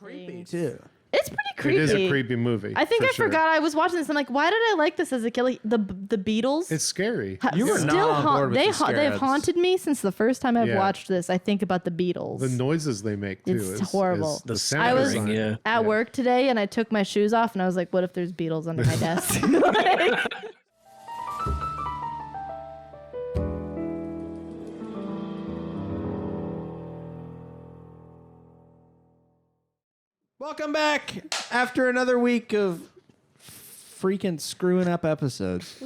creepy too. It's pretty creepy. It is a creepy movie. I think for I sure. forgot I was watching this. I'm like, why did I like this as a kid? Like, the Beatles. It's scary. You were not on board with the scare they've ads. haunted me since the first time I've Yeah. watched this. I think about the Beatles. The noises they make too. It's is horrible. the The sound I was design. yeah. at work today and I took my shoes off and I was like, what if there's Beatles under my desk? Like, Welcome back after another week of freaking screwing up episodes.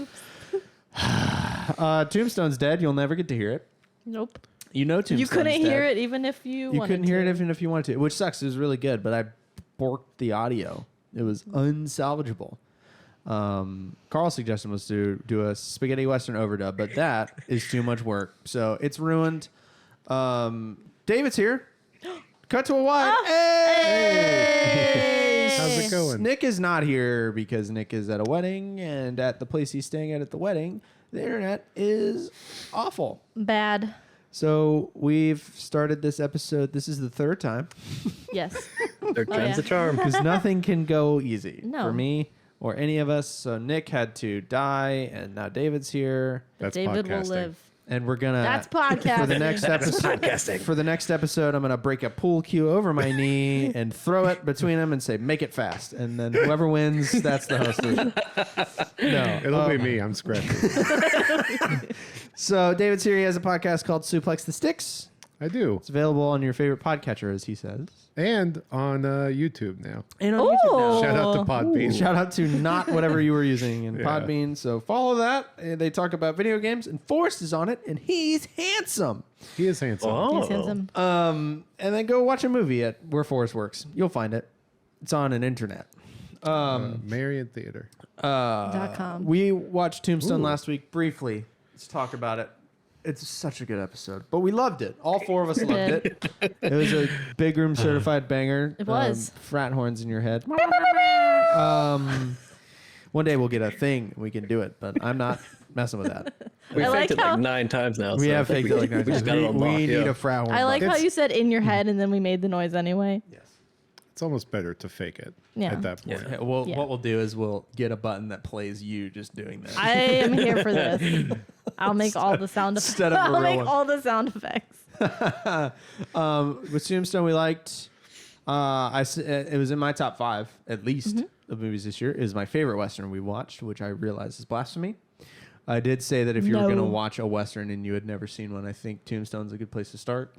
Tombstone's dead. You'll never get to hear it. nope. You know Tombstone's You couldn't dead. hear it even if you You wanted couldn't hear to. it even if you wanted to, which sucks. It was really good, but I borked the audio. It was unsalvageable. Carl's suggestion was to do a spaghetti western overdub, but that is too much work. So it's ruined. David's here. Cut to a wide. Hey! How's it going? Nick is not here because Nick is at a wedding, and at the place he's staying at the wedding, the internet is awful. Bad. So we've started this episode. This is the third time Yes. Third time's yeah. the charm. because nothing can go easy No. for me or any of us. So Nick had to die, and now David's here, That's David will podcasting. live. and we're gonna. That's podcasting. For the next episode, Podcasting. for the next episode, I'm gonna break a pool cue over my knee and throw it between them and say, "Make it fast." And then whoever wins, that's the host. No, It'll be me. I'm scratching. So David's here. He has a podcast called Suplex the Sticks. I do. It's available on your favorite podcatcher, as he says. And on YouTube now. And on Ooh. YouTube now. Shout out to Podbean. Shout out to not whatever you were using in Yeah. Podbean. So follow that. They talk about video games, and Forrest is on it, and he's handsome. He is handsome. Oh. He's handsome. And then go watch a movie at where Forrest works. You'll find it. It's on an internet. Marion Theater. .com. We watched Tombstone last week briefly. Let's talk about it. It's such a good episode, but we loved it. All four of us loved it. It was a big room certified banger. It was. Frat horns in your head. One day we'll get a thing. We can do it, but I'm not messing with that. We've I like faked it how- like 9 times now. We so I have think faked it like we just got it on lock. We need Yeah. a frat horn. I like bucket. how you said in your head and then we made the noise anyway. Yes. It's almost better to fake it Yeah. at that point. Yeah. Yeah, well, Yeah. what we'll do is we'll get a button that plays you just doing that. I am here for this. I'll make all the sound effects. Instead of a I'll real make one. all the sound effects. With Tombstone, we liked. It was in my top 5 at least of movies this year. It is my favorite Western we watched, which I realize is blasphemy. I did say that if you were No. going to watch a Western and you had never seen one, I think Tombstone's a good place to start.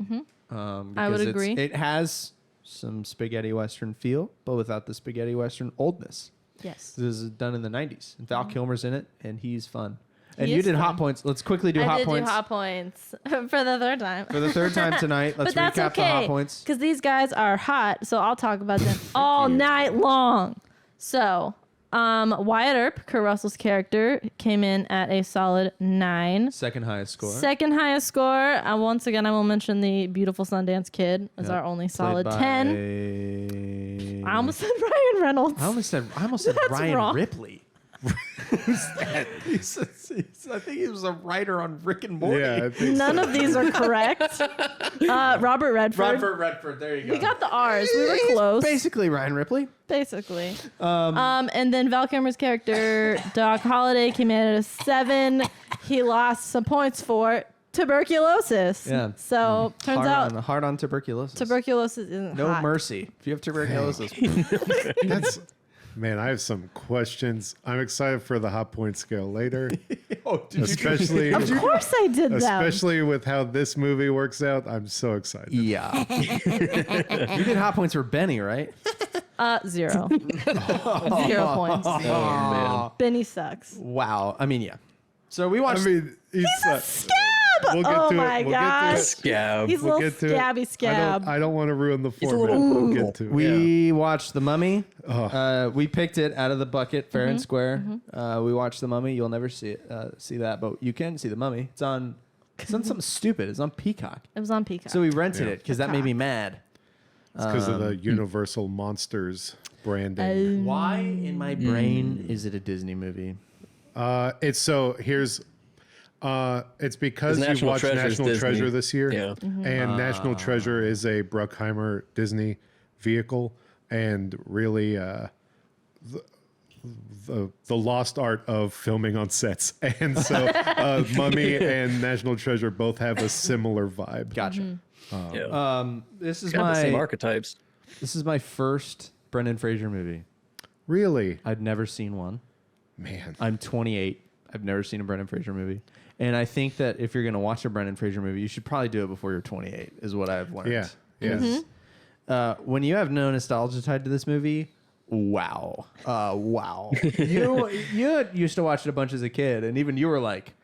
I would because agree. It has some spaghetti Western feel, but without the spaghetti Western oldness. Yes. This is done in the 90s. And Val Kilmer's in it, and he's fun. And He you is did fun. hot points. Let's quickly do I hot did points do hot points for the third time. for the third time tonight. Let's But that's recap the hot okay points. because these guys are hot, so I'll talk about them all night long. So, Wyatt Earp, Kurt Russell's character, came in at a solid 9. Second highest score. Second highest score. Once again, I will mention the beautiful Sundance Kid as Yep. our only Played solid by- 10. I almost said Ryan Reynolds. I almost said That's Ryan wrong. Ripley. Who's that? I think he was a writer on Rick and Morty. Yeah, I think None of these are correct. Robert Redford. Redford. There you go. We got the R's. We were close. Basically Ryan Ripley. Basically. And then Val Kilmer's character, Doc Holliday, came in at a 7. He lost some points for tuberculosis. Yeah. So turns out hard on tuberculosis. tuberculosis isn't No hot. mercy. If you have tuberculosis, that's. Man, I have some questions. I'm excited for the hot point scale later, especially Of course I did that. especially with how this movie works out. I'm so excited. yeah. You did hot points for Benny, right? 0. 0 points. Oh, man. Benny sucks. Wow. I mean, yeah. So we I watched. mean, he's a scab! We'll get Oh to my it. We'll get to gosh. it. Scab. He's a We'll little get to scabby it. scab. I don't want to ruin the a format. little- We'll get to it. We watched The Mummy. Oh. We picked it out of the bucket, fair and square. We watched The Mummy. You'll never see it, see that, but you can see The Mummy. It's on something stupid. It's on Peacock. It was on Peacock. So we rented Yeah. it because that made me mad. It's because of the Universal Monsters branding. Why in my brain is it a Disney movie? It's because you National watched Treasure's National Disney. Treasure this year, Yeah. and National Treasure is a Bruckheimer Disney vehicle. and really the lost art of filming on sets. And so Mummy and National Treasure both have a similar vibe. Gotcha. This is Got the same my archetypes. this is my first Brendan Fraser movie. Really? I'd never seen one. Man. I'm 28. I've never seen a Brendan Fraser movie. And I think that if you're going to watch a Brendan Fraser movie, you should probably do it before you're 28, is what I've learned. Yeah. Yeah. When you have no nostalgia tied to this movie, wow. Wow. you used to watch it a bunch as a kid, and even you were like,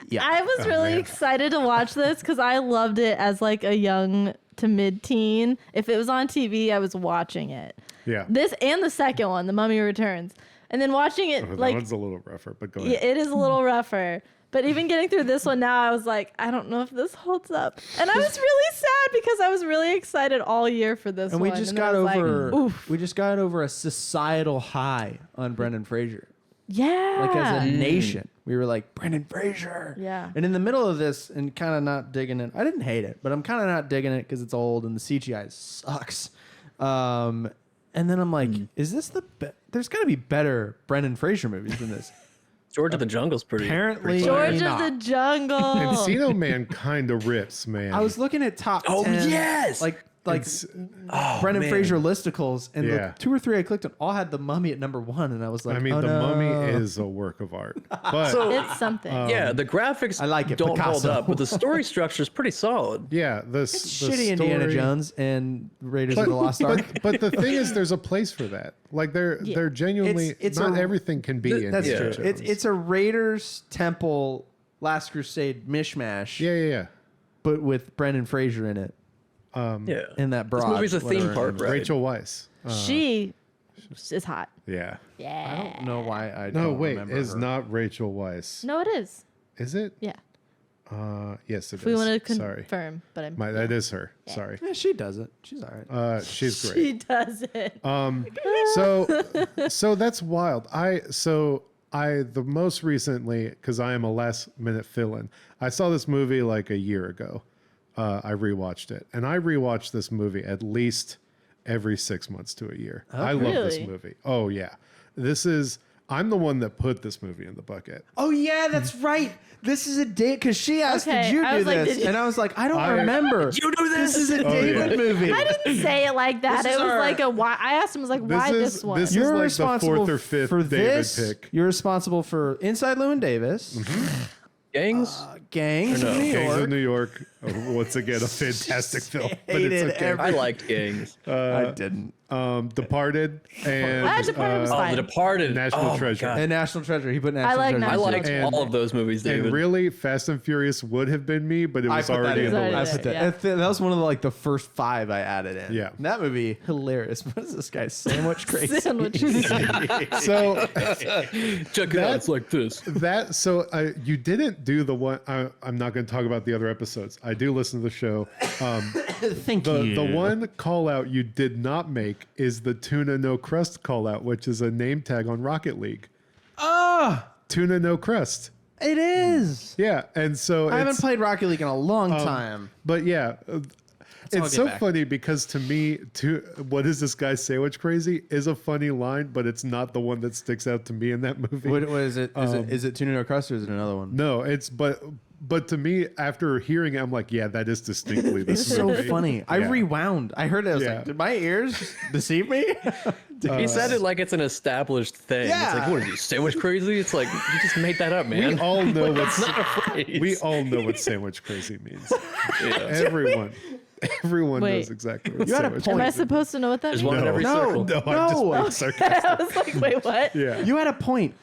yeah. I was really excited to watch this because I loved it as like a young to mid-teen. If it was on TV, I was watching it. Yeah. This and the second one, The Mummy Returns. And then watching it, That like, one's a little rougher, but go yeah, ahead. it is a little rougher. But even getting through this one now, I was like, I don't know if this holds up. And I was really sad because I was really excited all year for this and one. we just and got I was over like, oof. we just got over a societal high on Brendan Fraser. Yeah. Like as a nation, we were like Brendan Fraser. Yeah. And in the middle of this, and kind of not digging it. I didn't hate it, but I'm kind of not digging it because it's old and the CGI sucks. And then I'm like, is this there's got to be better Brendan Fraser movies than this. George of the Jungle's pretty. Apparently, George not. of the Jungle. Encino Man kind of rips, man. I was looking at top 10. Oh, yes! Like It's- Brendan man. Fraser listicles, and Yeah. the 2 or 3 I clicked on all had the Mummy at number 1, and I was like, I mean, oh, The no. Mummy is a work of art. But It's something. Yeah, the graphics I like it, don't hold Picasso. up, but the story structure is pretty solid. yeah, It's shitty Indiana story- Jones and Raiders of the Lost Ark. But the thing is, there's a place for that. Like they're genuinely It's not a- everything can be That's Indiana true. Jones. It's a Raiders Temple Last Crusade mishmash, yeah. but with Brendan Fraser in it. Yeah. In that broad. This movie's a theme whatever. park, right? Rachel Weisz. She is hot. Yeah. Yeah. I don't know why I No, don't wait, remember it's her. not Rachel Weisz. No, it is. Is it? Yeah. Yes, it If we is. want to Sorry. confirm, but I'm. That is her. Sorry. Yeah, she does it. She's all right. She's great. She does it. So that's wild. The most recently, because I am a last minute fill-in, I saw this movie like a year ago. I rewatched it, and I rewatched this movie at least every 6 months to a year. I love this Really? movie. Oh yeah, I'm the one that put this movie in the bucket. Oh yeah, that's right. This is a date because she asked, Okay, "Did you I do was like, this?" did you- And I was like, "I don't remember." You do this? This is a David yeah. movie. I didn't say it like that. This It is was our- like a why. I asked him, I was like, why this one? this is You're like the responsible fourth or fifth for David this. pick. You're responsible for Inside Llewyn Davis, Gangs? Gangs Or of no, New Gangs York. of New York. Once again, a fantastic film, but hated it's okay. every- I liked Gangs. I didn't. Departed and Departed was Oh, fine. The Departed. National oh my Treasure. God. And National Treasure. He put National like Treasure. I National liked And- all of those movies, David. And really, Fast and Furious would have been me, but it I was put that already in. in the It was I already list. put there. that. That was one of the first 5 I added in. Yeah. And that movie, hilarious. What is this guy? Sandwich crazy. Sandwich. So Check it out. It's like this. you didn't do the one. I'm not going to talk about the other episodes. I do listen to the show. Thank you. The one call out you did not make is the tuna no crust call out, which is a name tag on Rocket League. Tuna no crust. It is. Yeah, and so I haven't it's- played Rocket League in a long time. But yeah, I'll it's get so back. funny because to me, what is this guy sandwich crazy is a funny line, but it's not the one that sticks out to me in that movie. What is it? Is it Tuna No Crust or is it another one? No, but to me, after hearing it, I'm like, yeah, that is distinctly this It's so movie. funny. I Yeah. rewound. I heard it. I was Yeah. like, did my ears deceive me? He said it like it's an established thing. It's Yeah. like, what are you, sandwich crazy? It's like, you just made that up, man. We all know It's what's not a phrase. we all know what sandwich crazy means. Everyone Wait. knows exactly what You had a sandwich point. Am I crazy supposed to know what that There's means? one in every circle. No, I'm No. just being sarcastic. I was like, wait, what? Yeah. You had a point.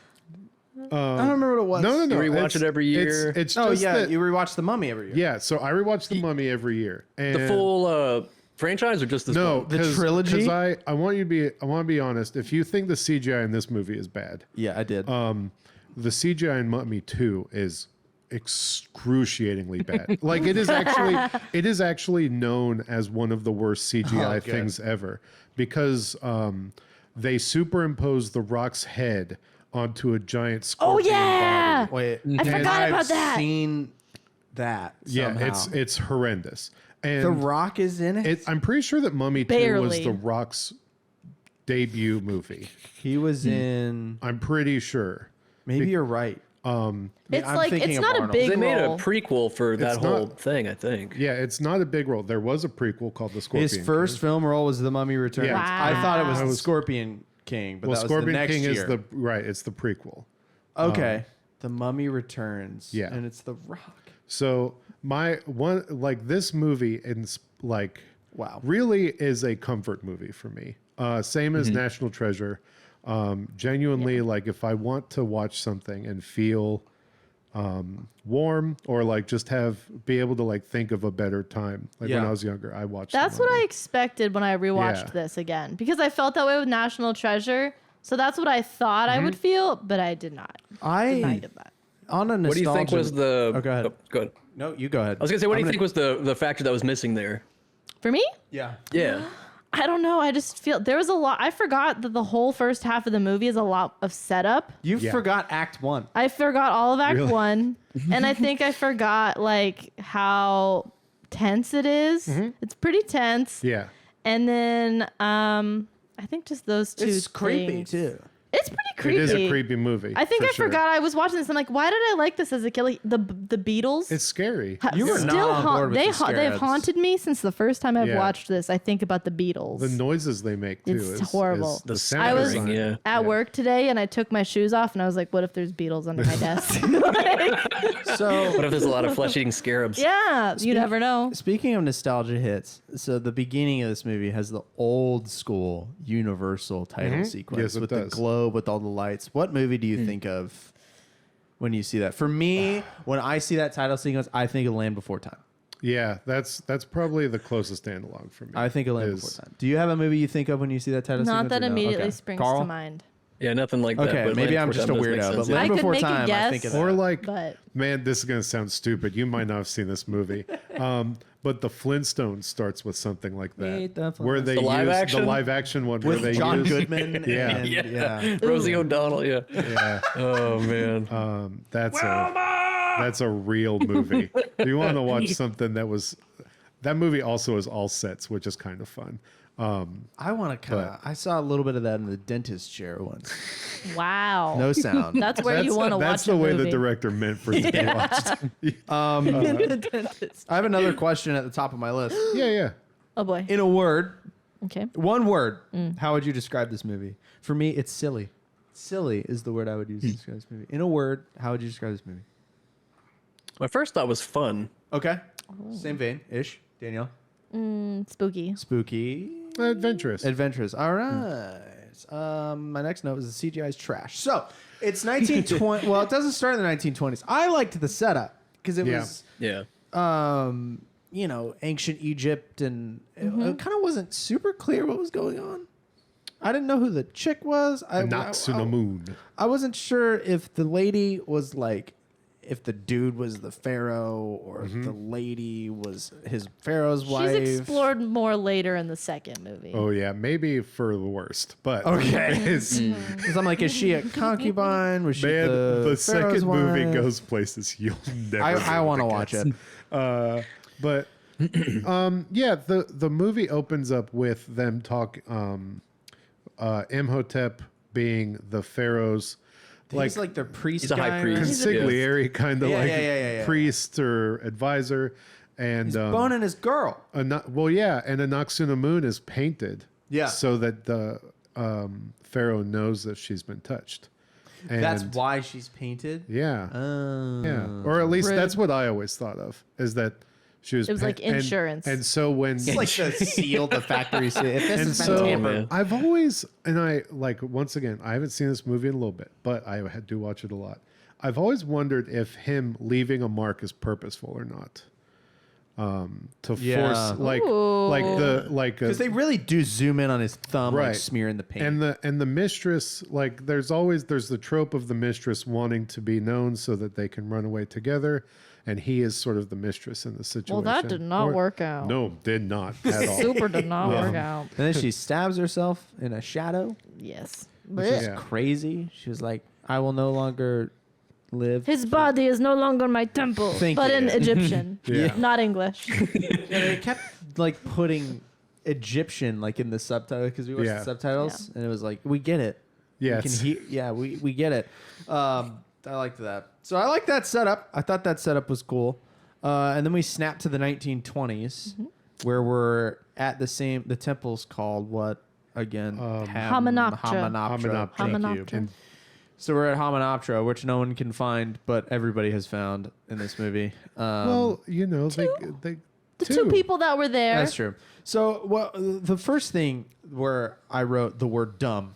I don't remember what it was. No. You rewatch it's- it every year? It's Oh just yeah, that, you rewatch The Mummy every year. yeah. So I rewatch The Mummy every year. And The full franchise or just this no, one? The 'cause- trilogy? 'cause I want to be honest. If you think the CGI in this movie is bad, Yeah, I did. the CGI in Mummy 2 is excruciatingly bad. Like it is actually known as one of the worst CGI good. things ever because they superimpose the Rock's head onto a giant Oh, scorpion yeah. body. Wait, I forgot I've about that. Seen that? Yeah, somehow. it's horrendous. And The Rock is in it. I'm pretty sure that Mummy 2 was Barely. The Rock's debut movie. He was in. I'm pretty sure. Maybe you're right. It's I'm like thinking it's of not a Arnold. big They made a role. prequel for that It's whole not- thing, I think. Yeah, it's not a big role. There was a prequel called The Scorpion His first King. film role was The Mummy Returns. Yeah. I thought it was Wow. The Scorpion King, but Well, that was Scorpion the next King year. is it's the prequel. Okay. The Mummy Returns. Yeah. And it's The Rock. So my one like this movie like Wow. really is a comfort movie for me. Same as National Treasure. Genuinely, like if I want to watch something and feel warm or like just be able to like think of a better time. Like when Yeah. I was younger, I watched. That's The what I Mummy. expected when I rewatched Yeah. this again because I felt that way with National Treasure. So that's what I thought I would feel, but I did not. Did not get that. On a nostalgia. What do you think was the? Oh, go ahead. Go ahead. No, you go ahead. I was gonna say, what do you think was the factor that was missing there? For me, Yeah. Yeah. I don't know. I just feel there was a lot. I forgot that the whole first half of the movie is a lot of setup. You Yeah. forgot Act 1. I forgot all of Act Really? 1, and I think I forgot like how tense it is. It's pretty tense. Yeah. And then I think just those two. It's creepy, things. too. It's pretty creepy. It is a creepy movie. I think for I sure. forgot I was watching this. I'm like, why did I like this as a kid? Like, the Beatles. It's scary. You were not on board with the scare they've ads. haunted me since the first time I've Yeah. watched this. I think about the Beatles. The noises they make too. It's is horrible. The The sound I was design. yeah. at work today and I took my shoes off and I was like, what if there's Beatles under my desk? Like, So, What if there's a lot of flesh-eating scarabs? yeah, you never know. speaking of nostalgia hits, so the beginning of this movie has the old school Universal title sequence Yes, it with does. the globe with all the lights. What movie do you think of when you see that? For me, when I see that title sequence, I think of Land Before Time. Yeah, that's probably the closest analog for me. I think of Land is- Before Time. Do you have a movie you think of when you see that title sequence? Not that or no? immediately Okay. springs Carl? to mind. Yeah, nothing like that. Okay, but maybe Land I'm Before just a Time does make weirdo, sense, but yeah. Land I could Before make a Time, I guess. think of that. Or like, But man, this is gonna sound stupid. You might not have seen this movie, but the Flintstones starts with something like Meet that, the where they The live use action? the live action one where With they John use, Goodman. Yeah. And, yeah. Rosie O'Donnell, yeah. Yeah, Oh man. that's a real movie. If you want to watch something that movie also is all sets, which is kind of fun. I want to kind of. I saw a little bit of that in the dentist chair once. wow. No sound. That's where you want to watch That's the a way movie. the director meant for it to be watched. I have another question at the top of my list. Yeah. Oh boy. In a word, Okay. one word, how would you describe this movie? For me, it's silly. Silly is the word I would use to describe this movie. In a word, how would you describe this movie? My first thought was fun. Okay. Same vein ish. Danielle. Spooky. Spooky. Adventurous. Adventurous. All right. My next note is the CGI is trash. So it's 1920. Well, it doesn't start in the 1920s. I liked the setup because it Yeah. was, Yeah. ancient Egypt, and it kind of wasn't super clear what was going on. I didn't know who the chick was. Noxunamun. I wasn't sure if the lady was like, if the dude was the pharaoh or if the lady was his pharaoh's wife. She's explored more later in the second movie. Oh yeah, maybe for the worst, but Okay. it's, Because I'm like, is she a concubine? Was she man, the the pharaoh's second movie wife? goes places you'll never. I want to watch it. But yeah, the movie opens up with them Imhotep being the pharaoh's He's like their priest. He's a high guy, priest. right? consigliere kind of Yeah, like yeah. priest or advisor, and He's boning his girl. and a Noxunamun is painted, Yeah. so that the pharaoh knows that she's been touched. And That's why she's painted. yeah, Oh. yeah, or at least Rude. that's what I always thought of, is that she was. It was like insurance. and so when It's like the seal, the factory seal. If this and is so tampered- man. I've always, and I like, once again, I haven't seen this movie in a little bit, but I do watch it a lot. I've always wondered if him leaving a mark is purposeful or not. To Yeah. force like Because they really do zoom in on his thumb, like Right. smearing the paint. and the mistress, like there's the trope of the mistress wanting to be known so that they can run away together, and he is sort of the mistress in the situation. Well, that did not work out. No, did not at all. Super did not work out. And then she stabs herself in a shadow, Yes. which is Yeah. crazy. She was like, "I will no longer live. His body is no longer my temple, Thank but you. in Egyptian, Yeah. not English. Yeah, they kept like putting Egyptian like in the subtitle because we watched Yeah. the subtitles and it was like we get it. Yeah, we can it's- we get it. I liked that. So I like that setup. I thought that setup was cool. And then we snapped to the 1920s where we're at the temple's called what again? Hamunaptra. Hamunaptra. Thank you. Hamunaptra. So we're at Hamunaptra, which no one can find, but everybody has found in this movie. Well, you know, they The two people that were there. That's true. So, the first thing where I wrote the word dumb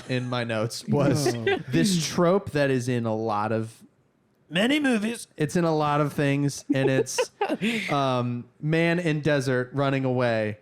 in my notes was this trope that is in a lot of many movies. It's in a lot of things, and it's man in desert running away.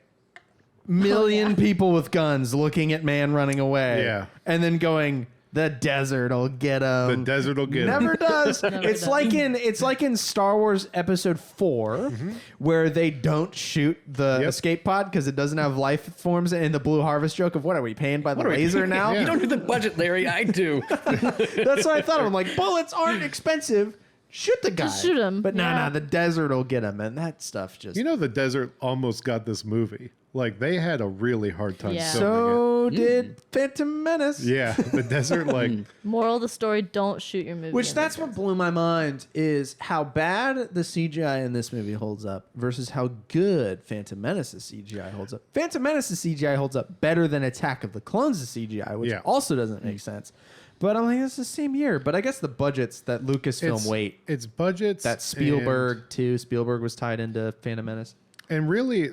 Million people with guns looking at man running away. Yeah. And then going, the desert will get him. The desert will get him. Never does. It's does. like in Star Wars Episode 4, where they don't shoot the escape pod because it doesn't have life forms. And the Blue Harvest joke of what are we paying by the laser now? Yeah. You don't do the budget, Larry. I do. That's what I thought. I'm like, bullets aren't expensive. Shoot the guy. Just shoot him. But Yeah. nah, the desert will get him, and that stuff just. You know, the desert almost got this movie. Like they had a really hard time Yeah. filming so did Phantom Menace. it. Yeah, the desert like Moral of the story: don't shoot your movie. Which in that's the what blew my mind is how bad the CGI in this movie holds up versus how good Phantom Menace's CGI holds up. Phantom Menace's CGI holds up better than Attack of the Clones' CGI, which Yeah. also doesn't make sense. But I'm like, it's the same year. But I guess the budgets that Lucasfilm weight, it's budgets that Spielberg too. Spielberg was tied into Phantom Menace. and really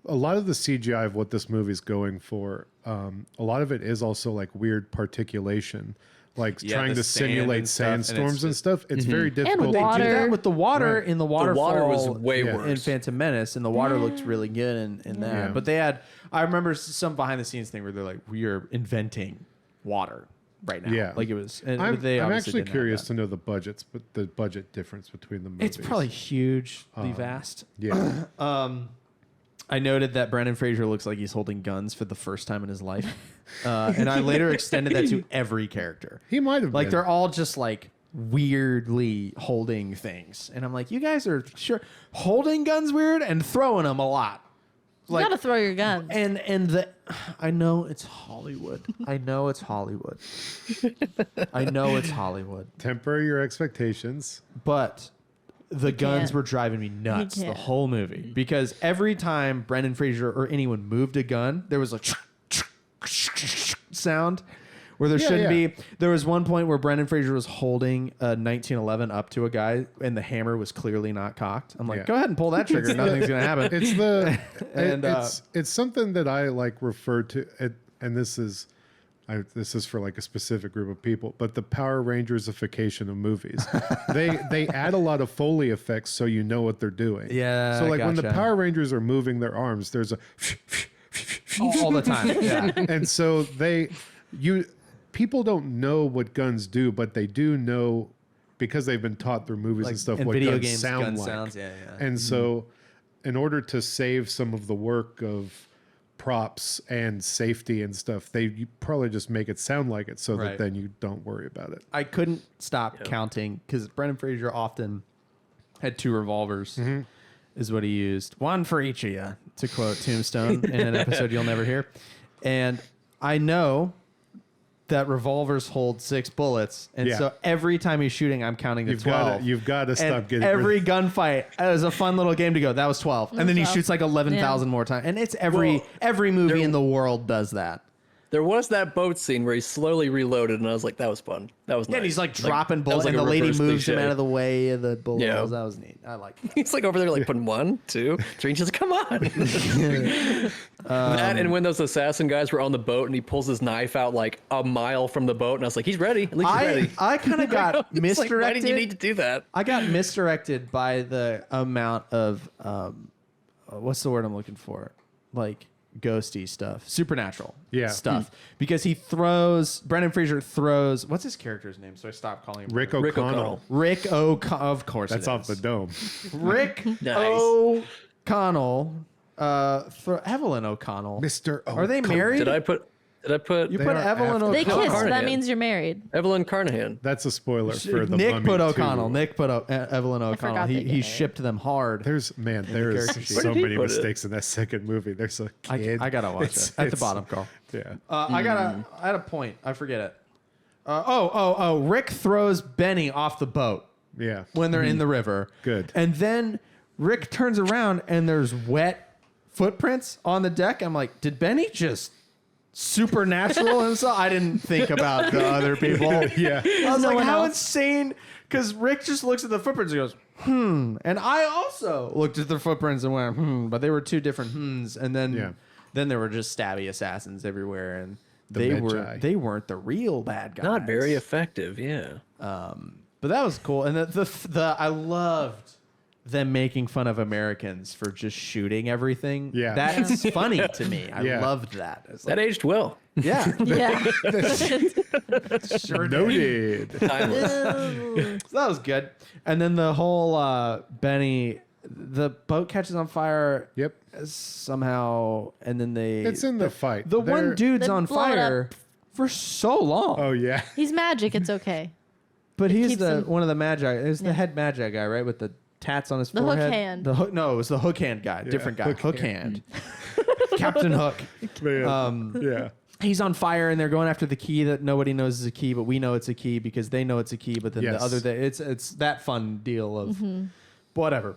a lot of the CGI of what this movie's going for, a lot of it is also like weird particulation, like Yeah, trying the to sand simulate and stuff, and it's sandstorms and just- stuff. It's very difficult. They water. do that with the water Right. in the waterfall. water was way Yeah. worse. In Phantom Menace, and the water looked really good in that. Yeah. But they had, I remember some behind the scenes thing where they're like, we are inventing water right now. Yeah. Like it was. And I'm, they I'm obviously actually didn't have curious that. to know the budgets, but the budget difference between the movies. It's probably hugely vast. yeah. I noted that Brendan Fraser looks like he's holding guns for the first time in his life. And I later extended that to every character. He might have Like been. they're all just like weirdly holding things. And I'm like, you guys are sure holding guns weird and throwing them a lot. You gotta throw your guns. And the I know it's Hollywood. I know it's Hollywood. I know it's Hollywood. Temper your expectations. But the guns can't. were driving me nuts the can't. whole movie because every time Brendan Fraser or anyone moved a gun, there was a sound where there shouldn't yeah. be. There was one point where Brendan Fraser was holding a 1911 up to a guy and the hammer was clearly not cocked. I'm like, Yeah. go ahead and pull that trigger. Nothing's going to happen. It's the And, it's something that I like refer to, and this is for like a specific group of people, but the Power Rangersification of movies. they add a lot of Foley effects so you know what they're doing. Yeah, So like when the gotcha. Power Rangers are moving their arms, there's a all the time. Yeah. and so people don't know what guns do, but they do know because they've been taught through movies and stuff in what video guns games, sound gun like. sounds. Yeah, yeah. And so, in order to save some of the work of props and safety and stuff, you probably just make it sound like it so Right. that then you don't worry about it. I couldn't stop counting because Brendan Fraser often had 2 revolvers, is what he used. One for each of you, to quote Tombstone in an episode you'll never hear. And I know that revolvers hold 6 bullets, and Yeah. so every time he's shooting, I'm counting to You've 12. got to And stop getting every gunfight is a fun little game to go. That was 12, and then he 12. shoots like 11,000 more times. And it's every movie in the world does that. There was that boat scene where he slowly reloaded, and I was like, that was fun. That was nice. Yeah, and he's like dropping that was bullets, and like the a lady reverse moves him cliche. out of the way of the bullets. Yeah. That was neat. I like that. He's like over there, like putting 1, 2, 3, and she's like, come on. That and when those assassin guys were on the boat and he pulls his knife out like a mile from the boat, and I was like, he's ready. At least he's ready. I kind of got It's like, misdirected. why did you need to do that? I got misdirected by the amount of what's the word I'm looking for? Like ghosty stuff, supernatural stuff. Because Brendan Fraser throws, what's his character's name? So I stopped calling him Rick Rick O'Connell. O'Connell. of course That's it off is. the dome. Rick Nice. O'Connell, Evelyn O'Connell. Mr. Are they married? Did I put Did I put You They put are Evelyn after- They O'Connell. kiss, so that Carnahan. means you're married. Evelyn Carnahan? That's a spoiler for the Nick Mummy put 2. O'Connell. Nick put Evelyn O'Connell. forgot they He did it. shipped them hard. There's character sheet. so Where did he many put it? mistakes in that second movie. There's a kid. I gotta watch It's- it. At the it's- bottom, Carl. Yeah. I had a point. I forget it. Rick throws Benny off the boat Yeah. when they're in the river. Good. And then Rick turns around and there's wet footprints on the deck. I'm like, did Benny just supernatural himself? I didn't think about the other people. Yeah. I was No like, one how else. insane. Because Rick just looks at the footprints and goes, And I also looked at the footprints and went, But they were two different hmms. And then there were just stabby assassins everywhere. And Magi. they weren't the real bad guys. Not very effective. Yeah. But that was cool. And the I loved them making fun of Americans for just shooting everything. Yeah. That's funny to me. I Yeah. loved that. It's That like, aged well. yeah. Yeah. Sure did. Noted. Timeless. So that was good. And then the whole Benny, the boat catches on fire Yep. somehow, and then It's in the fight. The one They're- dude's They on blow it fire for so long. Oh yeah. He's magic. It's okay. But he's keeps the him- one of the magi. It's the Yeah. head magi guy, right? With the tats on his The hook forehead. hand. No, it was the hook hand guy. Different guy. hook Hook hand. Captain Hook. Man. Yeah. He's on fire, and they're going after the key that nobody knows is a key, but we know it's a key because they know it's a key. But then Yes. the other, it's that fun deal of whatever.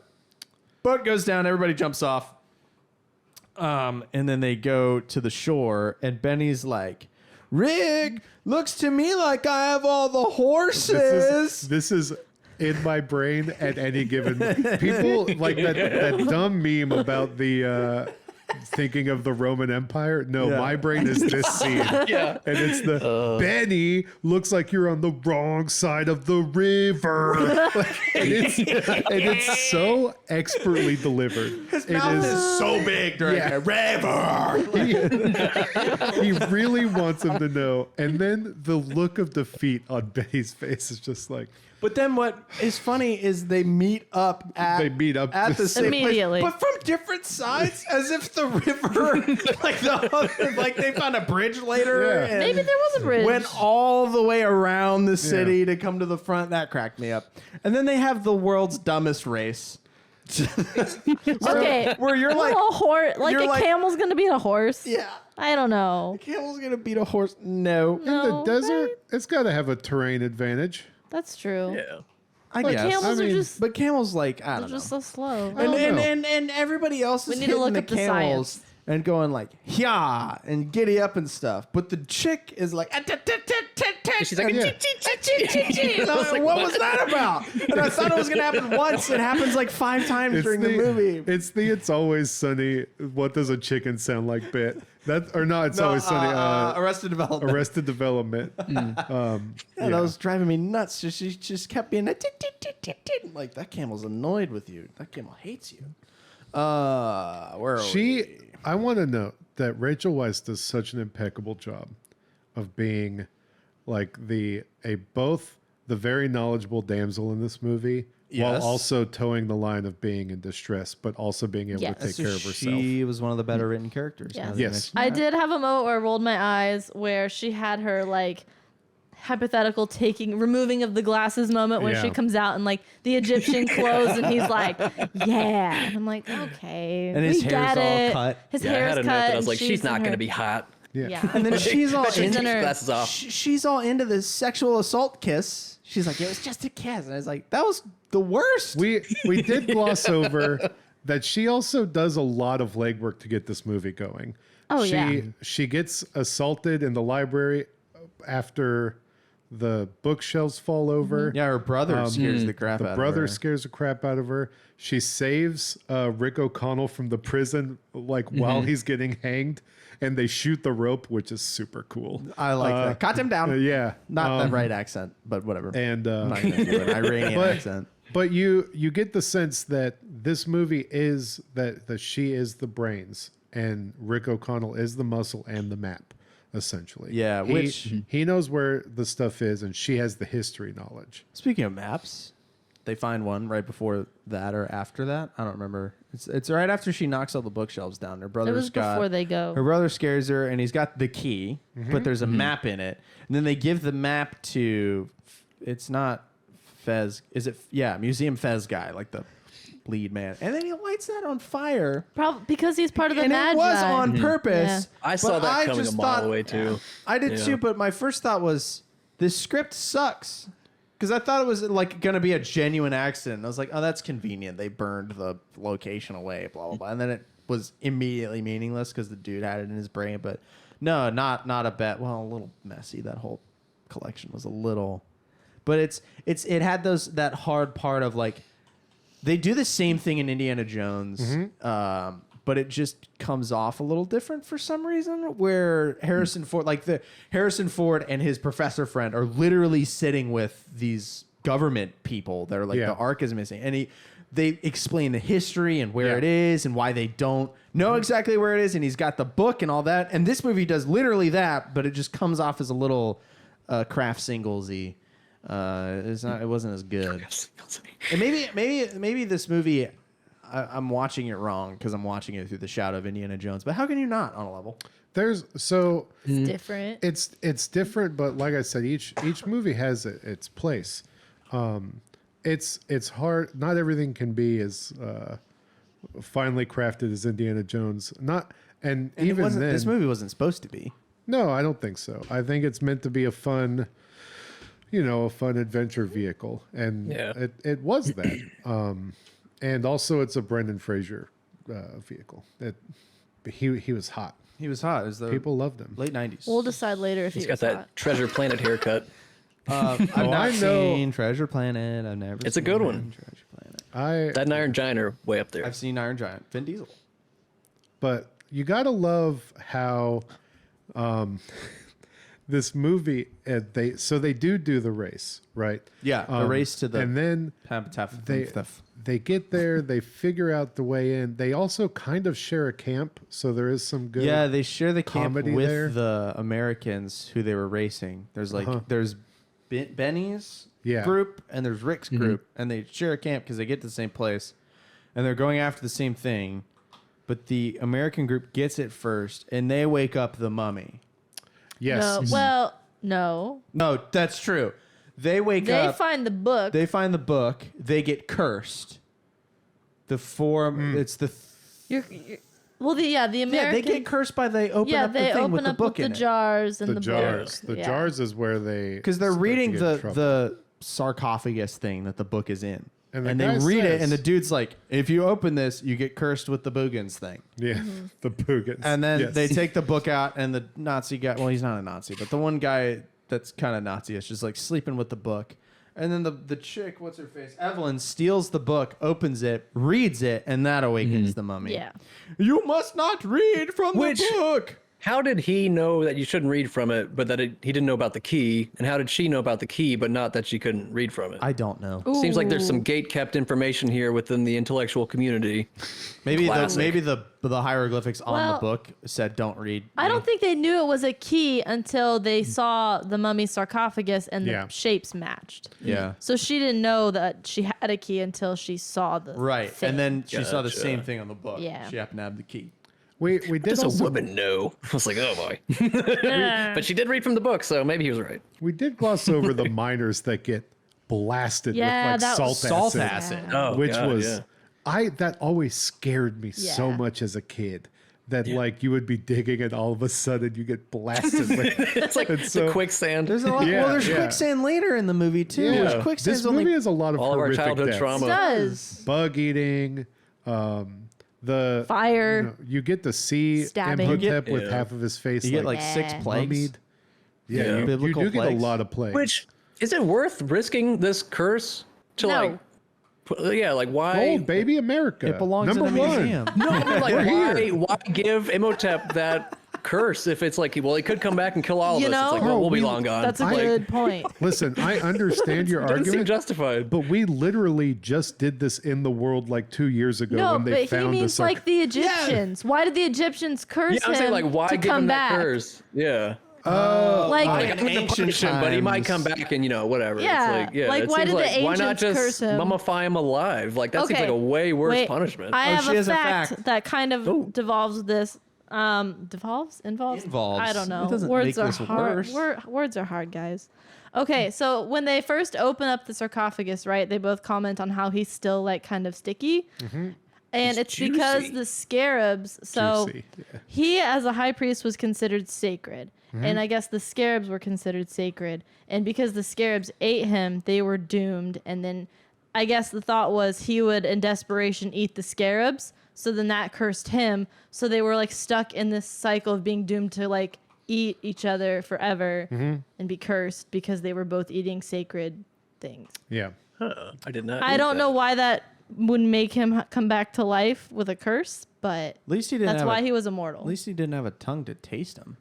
Boat goes down, everybody jumps off, and then they go to the shore, and Benny's like, "Rick, looks to me like I have all the horses." This is in my brain at any given people like that dumb meme about the thinking of the Roman Empire. No, Yeah. my brain is this scene. Yeah. And it's the Benny looks like you're on the wrong side of the river. and it's so expertly delivered. His mouth is so big during Yeah. the river. He really wants him to know. And then the look of defeat on Benny's face is just like, But then what is funny is they meet up at the same Immediately. place, but from different sides, as if the river, like they found a bridge later. Yeah. And Maybe there was a bridge. Went all the way around the city to come to the front. That cracked me up. And then they have the world's dumbest race. Okay. Where you're like, a horse, like you're a like- camel's gonna beat a horse. yeah, I don't know. camel's gonna beat a horse. No, No, the desert, right? it's got to have a terrain advantage. That's true. Yeah. I Like guess. camels I mean, are just But camels, like, I they're don't know. just so slow. I don't know. And everybody else We is need to hitting look the up the camels science. and going like, yeah, and giddy up and stuff. But the chick is like, She's like, and "Chee-chee-chee-chee-chee-chee." I'm like, what was that about? And I thought it was going to happen once. It happens like 5 times during the movie. It's always sunny. What does a chicken sound like bit? That or not? It's always sunny. Arrested Development. Arrested Development. Yeah, that was driving me nuts. She just kept being like, that camel's annoyed with you. That camel hates you. Where are we? I want to note that Rachel Weisz does such an impeccable job of being like both the very knowledgeable damsel in this movie, while Yes. also towing the line of being in distress, but also being able Yes. to take care of herself. She was one of the better written characters. Yes. now that you Yes. mention I that. did have a moment where I rolled my eyes where she had her like hypothetical removing of the glasses moment where she Yeah. comes out in like the Egyptian clothes and he's like, yeah. And I'm like, okay. And his we hair's get all it. cut. His Yeah, I hair's had a note cut. that I was and like, she's not in going her- to be hot. Yeah. And then she's all She's in her- Glasses off. she's all into this sexual assault kiss. She's like, it was just a kiss. And I was like, that was the worst. We did gloss over that she also does a lot of legwork to get this movie going. Oh, yeah. She gets assaulted in the library after the bookshelves fall over. Yeah, her brother scares the crap out The of brother her. scares the crap out of her. She saves Rick O'Connell from the prison, like while he's getting hanged, and they shoot the rope, which is super cool. I like that. Cut him down. Yeah, Not the right accent, but whatever. and I'm not gonna do an Iranian accent. But you get the sense that this movie is that she is the brains and Rick O'Connell is the muscle and the map, essentially. Yeah, he knows where the stuff is, and she has the history knowledge. Speaking of maps, they find one right before that or after that. I don't remember It's right after she knocks all the bookshelves down. Her brother's It was before they go. Her brother scares her, and he's got the key, but there's a map in it. And then they give the map to, it's not Fez, is it? Yeah, Museum Fez guy, like the lead man. And then he lights that on fire. Probably because he's part of the And Magi. it was on purpose. I saw but that I coming just a mile thought- away too. I did Yeah. too, but my first thought was, this script sucks. Because I thought it was like going to be a genuine accident. I was like, oh, that's convenient. They burned the location away, blah, blah, blah. And then it was immediately meaningless because the dude had it in his brain. But no, not a bet. Well, a little messy. That whole collection was a little. But it had that hard part of like, they do the same thing in Indiana Jones, but it just comes off a little different for some reason. Where Harrison Ford and his professor friend are literally sitting with these government people that are like the Ark is missing, and they explain the history and where it is and why they don't know exactly where it is, and he's got the book and all that. And this movie does literally that, but it just comes off as a little craft singlesy. It wasn't as good. And maybe this movie, I'm watching it wrong because I'm watching it through the shadow of Indiana Jones. But how can you not on a level? It's different. It's different, but like I said, each movie has its place. It's hard. Not everything can be as finely crafted as Indiana Jones. And even then, this movie wasn't supposed to be. No, I don't think so. I think it's meant to be a fun adventure vehicle, and it was that. And also, it's a Brendan Fraser vehicle. He was hot. He was hot. It was the People loved him. late 90s. We'll decide later if He's he got was that hot. Treasure Planet haircut. I've not I know- seen Treasure Planet. I've never It's a seen good one. Treasure Planet. That and Iron Giant are way up there. I've seen Iron Giant. Vin Diesel. But you gotta love how this movie they do the race, right? Yeah, the race to the and then they get there, they figure out the way in. They also kind of share a camp, so there is some good. Yeah, they share the camp comedy with there. the Americans who they were racing. There's there's Benny's Yeah. group and there's Rick's group, and they share a camp because they get to the same place, and they're going after the same thing. But the American group gets it first, and they wake up the mummy. Yes. No, well, no. No, that's true. They wake They up. find the book. They find the book. They get cursed. It's the. The American. Yeah, they get cursed by they open up the they thing open with the up book with in the it. jars and The the jars. book. The jars is where they Because they're start to reading get in trouble. the sarcophagus thing that the book is in. And the And they guy read it, says- and the dude's like, if you open this, you get cursed with the Boogans thing. Yeah, the Boogans. And then Yes. they take the book out, and the Nazi guy, well, he's not a Nazi, but the one guy that's kind of Nazi-ish is like sleeping with the book. And then the chick, what's her face? Evelyn steals the book, opens it, reads it, and that awakens the mummy. Yeah. You must not read from Which- the book. How did he know that you shouldn't read from it, but that he didn't know about the key? And how did she know about the key, but not that she couldn't read from it? I don't know. Seems like there's some Ooh. gate-kept information here within the intellectual community. Maybe Classic. the hieroglyphics on the Well, book said don't read. I don't think they knew it was a key until they saw the mummy's sarcophagus and the Yeah. shapes matched. Yeah. So she didn't know that she had a key until she saw the Right. thing. And then she saw the Gotcha. same thing on the book. Yeah. She happened to have the key. we did Does a also woman know? I was like, oh boy. But she did read from the book, so maybe he was right. we did gloss over the miners that get blasted Yeah, with that like was salt Salt acid. acid. Oh, which God, was yeah. that always scared me so Yeah. much as a kid that like you would be digging and all of a sudden you get blasted with It's like And so- the quicksand. There's a lot. Yeah, well, there's yeah. quicksand later in the movie too. Yeah. Which quicksand's This only movie has a lot of All of our horrific childhood deaths. trauma. It does. Bug eating, the Fire. you get to see Stabbing. Imhotep You with get- half of his face you get like 6 Yeah. plagues. mummied. Yeah, Yeah. you Biblical do get plagues. a lot of plagues. Which, is it worth risking this curse to No. like, like why? Gold, baby, America. It belongs Number in a one. museum. No, I mean, like We're here. why give Imhotep that curse if it's like, well, he could come back and kill all of You us. It's like, know? well, we'll be we- long gone. That's a Like, good point. Listen, I understand your doesn't seem argument, justified. but we literally just did this in the world like 2 years ago No, when they but he found means the like the Egyptians. Why did the Egyptians curse Yeah, I'm him saying like, why to give come him back? that curse? Yeah. Like, I in wouldn't ancient punish him, but he might times. come back and whatever. Yeah, It's like, like, it why seems did the like, why not ancients just curse him? mummify him alive? Like that seems like Okay. a way worse Wait, punishment. I have she a has a fact, fact. that kind of devolves this. Involves? Involves. I don't know. It doesn't Words make are this hard. worse. Words are hard, guys. Okay, so when they first open up the sarcophagus, right, they both comment on how he's still like kind of sticky. And it's because juicy. the scarabs. So Juicy, yeah. he, as a high priest, was considered sacred. And I guess the scarabs were considered sacred. And because the scarabs ate him, they were doomed. And then I guess the thought was he would, in desperation, eat the scarabs. So then that cursed him. So they were like stuck in this cycle of being doomed to like eat each other forever and be cursed because they were both eating sacred things. Yeah. I did not. I don't know why that would make him come back to life with a curse, but At least he didn't. that's have why a, he was immortal. At least he didn't have a tongue to taste them.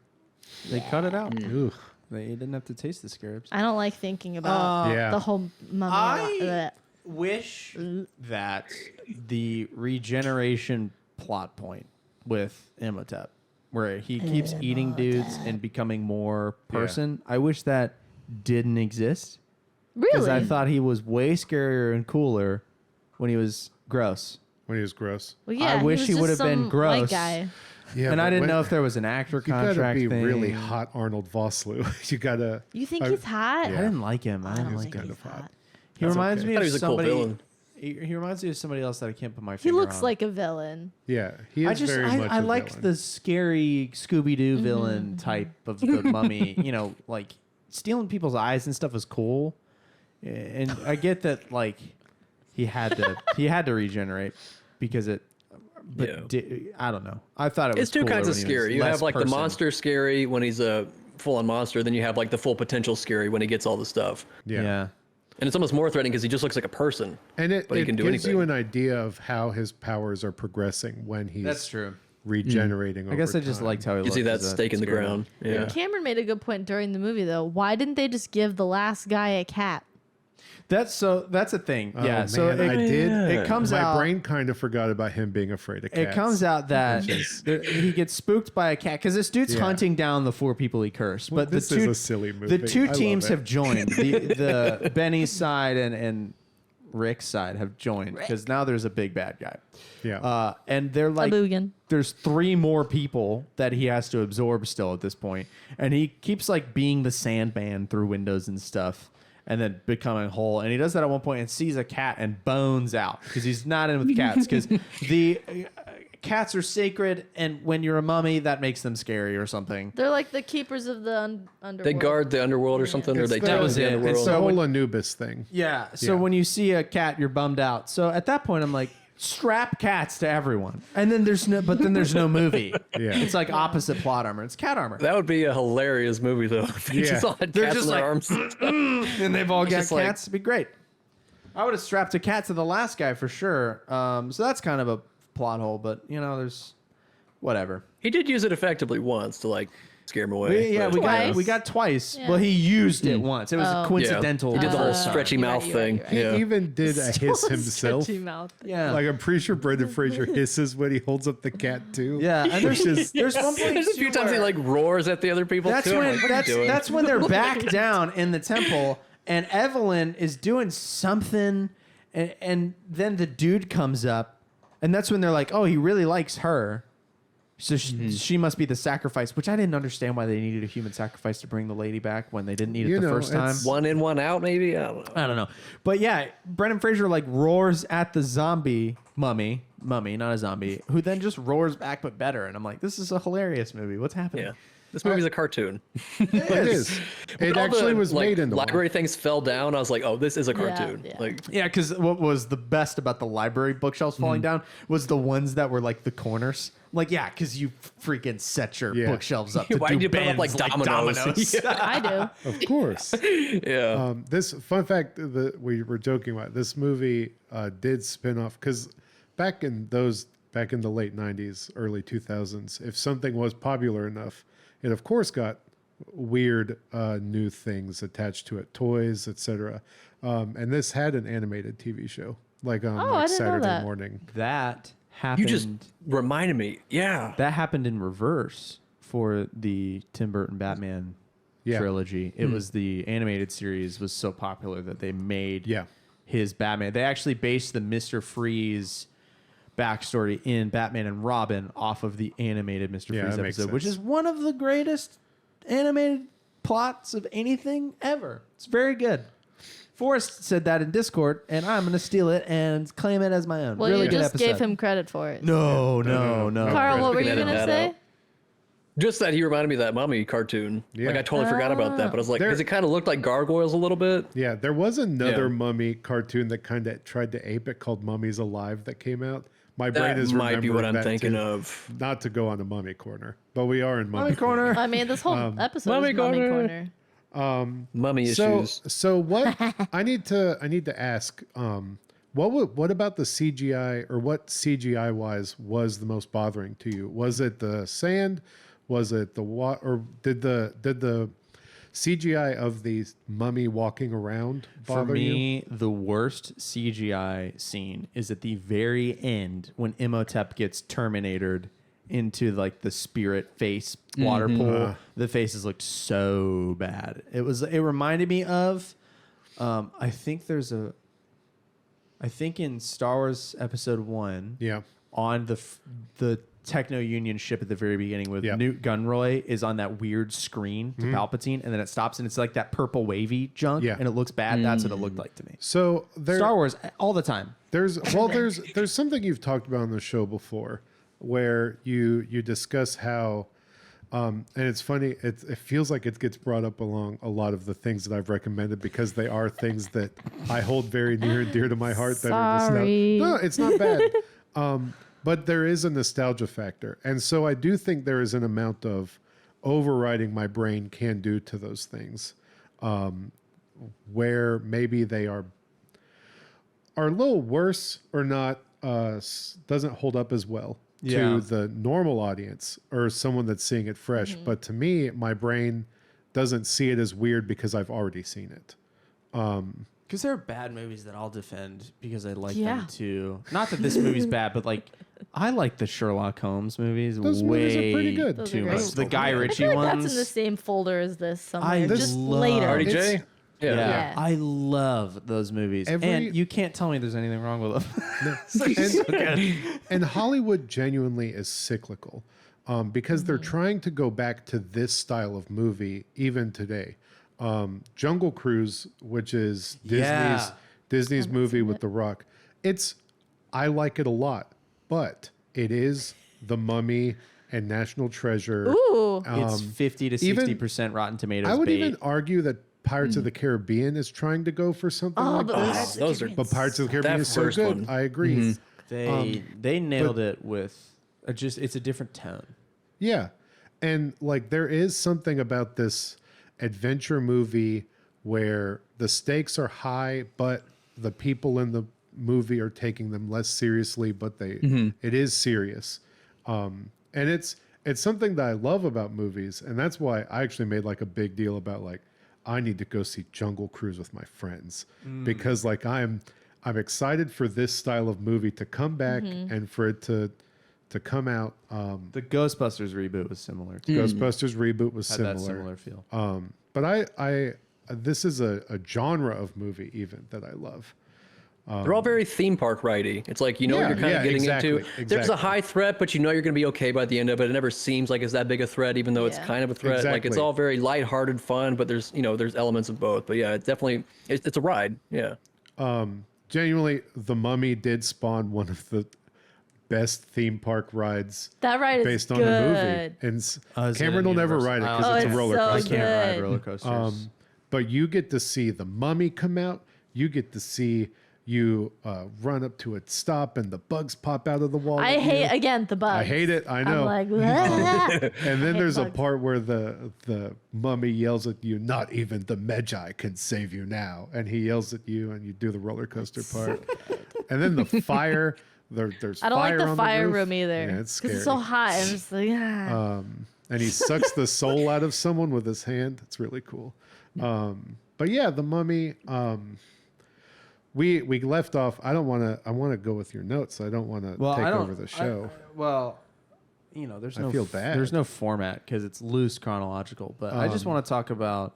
They cut it out. Ooh. They didn't have to taste the scarabs. I don't like thinking about Yeah. the whole mummy. I wish that the regeneration plot point with Imhotep, where he keeps eating dudes and becoming more person, I wish that didn't exist. Because Really? I thought he was way scarier and cooler when he was gross. When he was gross. Well, yeah, I wish he was would just have been some gross. white guy. Yeah, And I but didn't when- know if there was an actor You gotta contract be thing. really hot Arnold Vosloo. You gotta. You think he's hot? I didn't like him. I I didn't don't like think him. he's hot. He reminds okay. me I thought of he was a cool somebody. villain. He reminds me of somebody else that I can't put my He finger looks on. like a villain. Yeah, he is very much. I a liked villain. the scary Scooby Mm-hmm. Doo villain type of the mummy. You know, like stealing people's eyes and stuff was cool. And I get that, like he had to regenerate because it. But Yeah. I don't know. I thought it was. It's two cooler kinds of when he was scary. You less have like the person. monster scary when he's a full-on monster, then you have like the full potential scary when he gets all the stuff. Yeah. And it's almost more threatening because he just looks like a person. And it, but he it can do gives you anything. an idea of how his powers are progressing when he's That's true. regenerating. I guess over I just time. liked how he You see looked that as a stake in the scary ground. man. Yeah. Cameron made a good point during the movie, though. Why didn't they just give the last guy a cat? That's a thing. Oh, Yeah. So man, I it, did. it comes My out. brain kind of forgot about him being afraid of cats. It comes out that he gets spooked by a cat because this dude's Yeah. hunting down the 4 people he cursed. Well, But this the is two, a silly movie. The 2 I love teams it. have joined. The Benny's side and Rick's side have joined because now there's a big bad guy. Yeah. And they're like, Boogan. there's 3 more people that he has to absorb still at this point, and he keeps like being the Sandman through windows and stuff. And then becoming whole. And he does that at one point and sees a cat and bones out because he's not in with cats because the cats are sacred. And when you're a mummy, that makes them scary or something. They're like the keepers of the underworld. They guard the underworld or something, or It's they the- tell was the it. And underworld. It's so the when- whole Anubis thing. Yeah. So Yeah. when you see a cat, you're bummed out. So at that point, I'm like, strap cats to everyone. And then there's no movie. Yeah. It's like opposite plot armor. It's cat armor. That would be a hilarious movie, though. If they Yeah. just all had They're cats just in their like- arms. And they've all got just like- cats. It'd be great. I would have strapped a cat to the last guy for sure. So that's kind of a plot hole, but there's whatever. He did use it effectively once to like scare him away. but- We got twice. Yeah. Well, he used it once. It was Oh. coincidental. He did the whole first time. stretchy You're right, mouth you're right, thing. you're right. He Yeah. even did a hiss himself. Stretchy mouth. Yeah. Like I'm pretty sure Brendan Fraser hisses when he holds up the cat too. Yeah, and there's one point There's a few too times he where- like roars at the other people That's too. I'm when like, what are you doing? that's when they're back down in the temple, and Evelyn is doing something, and then the dude comes up, and that's when they're like, oh, he really likes her. So she must be the sacrifice, which I didn't understand why they needed a human sacrifice to bring the lady back when they didn't need it the first time. it's- One in, one out, maybe. I don't know. I don't know. But yeah, Brendan Fraser like roars at the zombie mummy, not a zombie, who then just roars back but better. And I'm like, this is a hilarious movie. What's happening? Yeah. This movie's a cartoon. It is. It All actually the, was like, made into one. library things fell down. I was like, oh, this is a cartoon. yeah. Like, Yeah, because what was the best about the library bookshelves falling down was the ones that were like the corners. Like, yeah, because you freaking set your Yeah. bookshelves up to Why do did you put 'em up bends like dominoes? Yeah. I do. Of course. yeah. This fun fact that we were joking about, this movie did spin off because back in the late 90s, early 2000s, if something was popular enough, it of course got weird new things attached to it, toys, etc. And this had an animated TV show, like on I like didn't know Saturday that. morning. That happened. you just reminded me. Yeah. That happened in reverse for the Tim Burton Batman trilogy. It was the animated series was so popular that they made his Batman. They actually based the Mr. Freeze backstory in Batman and Robin off of the animated Mr. Freeze episode, which is one of the greatest animated plots of anything ever. It's very good. Forrest said that in Discord, and I'm going to steal it and claim it as my own. Well, really you good just episode. gave him credit for it. No. Carl, what were you Edit going to that say? out. Just that he reminded me of that Mummy cartoon. Yeah. Like I totally forgot about that, but I was like, There- because it kind of looked like gargoyles a little bit. Yeah, there was another Yeah. Mummy cartoon that kind of tried to ape it called Mummies Alive that came out. My brain That is might be what remembering I'm that thinking too. of. Not to go on a Mummy corner, but we are in Mummy, Mummy corner. I mean, this whole episode Mummy is Mummy Corner. Corner. Mummy So, issues. so what I need to ask, what about the CGI, or what CGI wise was the most bothering to you? Was it the sand? Was it the or did the CGI of the mummy walking around For bother you? me, the worst CGI scene is at the very end when Imhotep gets Terminatored into like the spirit face water pool. The faces looked so bad. It reminded me of I think in Star Wars Episode 1 Yeah. on the Techno Union ship at the very beginning with Newt Gunroy is on that weird screen to Palpatine, and then it stops and it's like that purple wavy junk and it looks bad. That's what it looked like to me. So Star Wars all the time. There's something you've talked about on the show before, where you discuss how, and it's funny. It feels like it gets brought up along a lot of the things that I've recommended because they are things that I hold very near and dear to my heart. Sorry. No, it's not bad. But there is a nostalgia factor, and so I do think there is an amount of overriding my brain can do to those things, where maybe they are a little worse or not, doesn't hold up as well to the normal audience or someone that's seeing it fresh. But to me, my brain doesn't see it as weird because I've already seen it. Because there are bad movies that I'll defend because I like Yeah. them too. Not that this movie's bad, but like I like the Sherlock Holmes movies Those way movies are pretty good. Those are too great. much. The Guy I Ritchie feel like ones. that's in the same folder as this somewhere. I just love- later. RDJ? It's- Yeah. Yeah. I love those movies. And you can't tell me there's anything wrong with them. And Hollywood genuinely is cyclical, because they're trying to go back to this style of movie even today. Jungle Cruise, which is Disney's movie with The Rock, I like it a lot, but it is The Mummy and National Treasure. Ooh. It's 50 to 60% Rotten Tomatoes I would bait. even argue that Pirates of the Caribbean is trying to go for something like but this. those are But Pirates of the Caribbean That is so first good. one. I agree. They nailed it with it's a different tone. Yeah. And like there is something about this adventure movie where the stakes are high, but the people in the movie are taking them less seriously, but it is serious. And it's something that I love about movies, and that's why I actually made like a big deal about like I need to go see Jungle Cruise with my friends because like I'm excited for this style of movie to come back and for it to come out. The Ghostbusters reboot was similar. Too. Ghostbusters reboot was Had similar. that similar feel. But I this is a genre of movie even that I love. They're all very theme park ridey. It's like you know what you're kind of getting into. There's a high threat, but you know you're going to be okay by the end of it. It never seems like it's that big a threat, even though it's kind of a threat. Like it's Exactly. all very lighthearted fun, but there's elements of both. But yeah, it's definitely it's a ride. Yeah. Genuinely, The Mummy did spawn one of the best theme park rides That ride is based good. on the movie. And Is it Cameron a will never Universal? ride it Oh, because it's a it's roller so I coaster. good. can't ride roller coasters. But you get to see The Mummy come out. You get to see you run up to a stop and the bugs pop out of the wall. I at hate, you. again, the bugs. I hate it. I know. I'm like, And then there's a bugs. part where the mummy yells at you, "Not even the Magi can save you now." And he yells at you, and you do the roller coaster part. And then the fire. There's I don't like fire the on fire roof. room either. Yeah, it's Because scary. it's so hot. I'm just like, And he sucks the soul out of someone with his hand. It's really cool. But yeah, the mummy. We left off. I want to go with your notes. I don't want to take over the show. there's I feel bad. There's no format because it's loose chronological. But I just want to talk about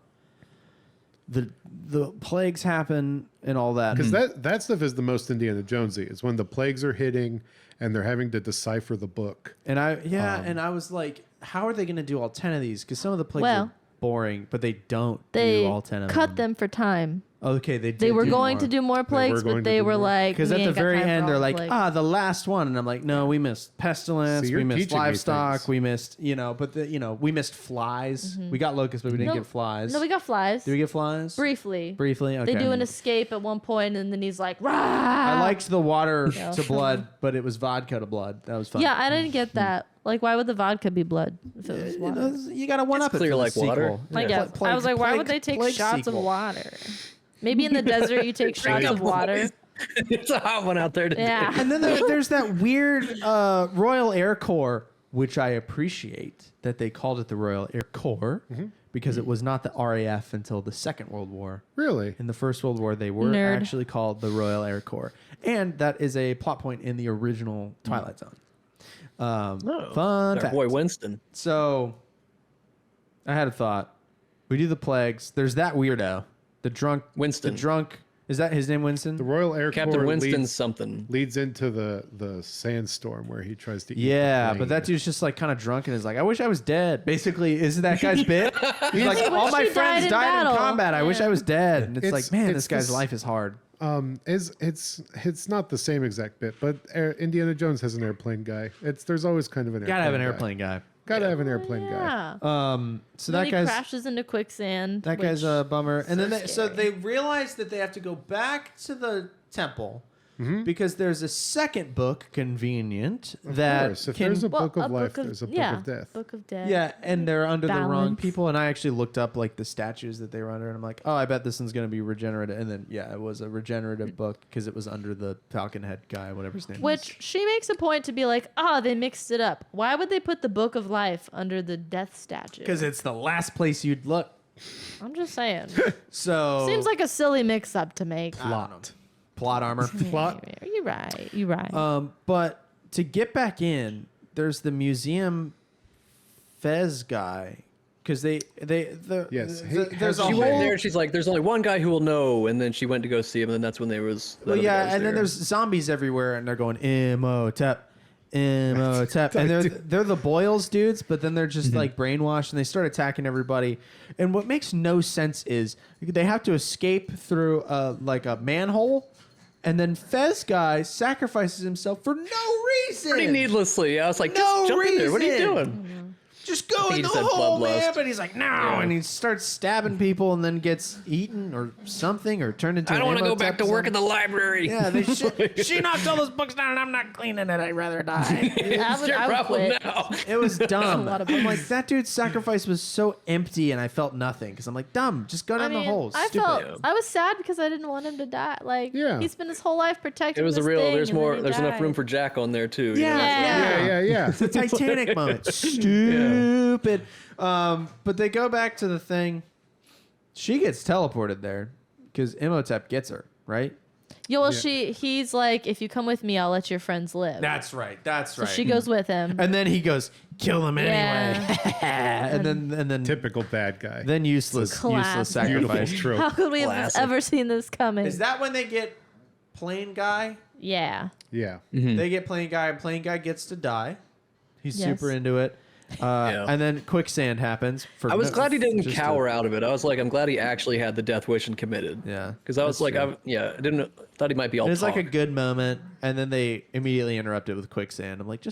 the plagues happen and all that. Because that stuff is the most Indiana Jonesy. It's when the plagues are hitting and they're having to decipher the book. And I was like, how are they going to do all 10 of these? Because some of the plagues are boring, but they don't do all 10 of them. They cut them for time. Okay, they were going to do more plagues, but they were like, because at the very end they're like, the last one, and I'm like, no, we missed pestilence, we missed livestock, we missed, but we missed flies. We got locusts, but we didn't get flies. No, we got flies. Did we get flies? Briefly. Okay. They do an escape at one point, and then he's like, rah! I liked the water to blood, but it was vodka to blood. That was fun. Yeah, I didn't get that. Like, why would the vodka be blood if it was water? You got to one up it. Clear like water. I guess. I was like, why would they take shots of water? Maybe in the desert you take shots of water. It's a hot one out there today. Yeah. And then there's that weird Royal Air Corps, which I appreciate that they called it the Royal Air Corps because it was not the RAF until the Second World War. Really? In the First World War, they were actually called the Royal Air Corps. And that is a plot point in the original Twilight Zone. Fun fact. Boy Winston. So I had a thought. We do the plagues. There's that weirdo. The drunk Winston. The drunk, is that his name, Winston? The Royal Air Captain Corps Winston leads, something. leads into the sandstorm where he tries to eat Yeah, the but that dude's just like kind of drunk and is like, I wish I was dead. Basically, isn't that guy's bit? He's like, all my friends died in combat. I wish I was dead. And it's like, man, this guy's life is hard. It's not the same exact bit, but Indiana Jones has an airplane guy. There's always kind of an Gotta have an airplane guy. Gotta have an airplane guy. So then that guy's crashes into quicksand. That guy's a bummer. And then scary. they realize that they have to go back to the temple because there's a second book, convenient, that course. If can. there's a book of life, there's a book of death. Book of death. Yeah, and they're under the wrong Balance. people. And I actually looked up like the statues that they were under, and I'm like, oh, I bet this one's gonna be regenerative. And then it was a regenerative book because it was under the Falcon Head guy, whatever his name was. Which she makes a point to be like, they mixed it up. Why would they put the Book of Life under the death statue? Because it's the last place you'd look. I'm just saying. So Seems like a silly mix-up to make. plot armor. You're right. But to get back in, there's the museum Fez guy because there's a She whole. went there. She's like, "There's only one guy who will know," and then she went to go see him, and that's when there was. And then there's zombies everywhere, and they're going Imhotep, Imhotep, and they're the Boyles dudes, but then they're just like brainwashed, and they start attacking everybody. And what makes no sense is they have to escape through like a manhole. And then Fez guy sacrifices himself for no reason. Pretty needlessly. I was like, just jump in there. What are you doing? Just go in the hole, man. But he's like, no. And he starts stabbing people and then gets eaten or something or turned into I don't want to go back to work in in the library. Yeah, she knocked all those books down and I'm not cleaning it. I'd rather die. It's your problem now. It was dumb. lot of I'm like, that dude's sacrifice was so empty and I felt nothing because I'm like, dumb. Just go down the hole. Stupid. I was sad because I didn't want him to die. Like, he spent his whole life protecting It was this a real. thing, There's and more. then he There's enough died. room for Jack on there too. Yeah. The Titanic moment. Stupid. But they go back to the thing. She gets teleported there because Imhotep gets her, right? Yeah, well, he's like, if you come with me, I'll let your friends live. That's right. So she goes with him. And then he goes, kill them anyway. and then Typical bad guy. Then useless sacrifice. Trope. How could we have ever seen this coming? Is that when they get plain guy? Yeah. Yeah. They get plain guy, and plain guy gets to die. He's super into it. And then quicksand happens. I was glad he didn't cower out of it. I was like, I'm glad he actually had the death wish and committed. Yeah. Because I was like, I thought he might be all It's talk. like a good moment, and then they immediately interrupt it with quicksand. I'm like,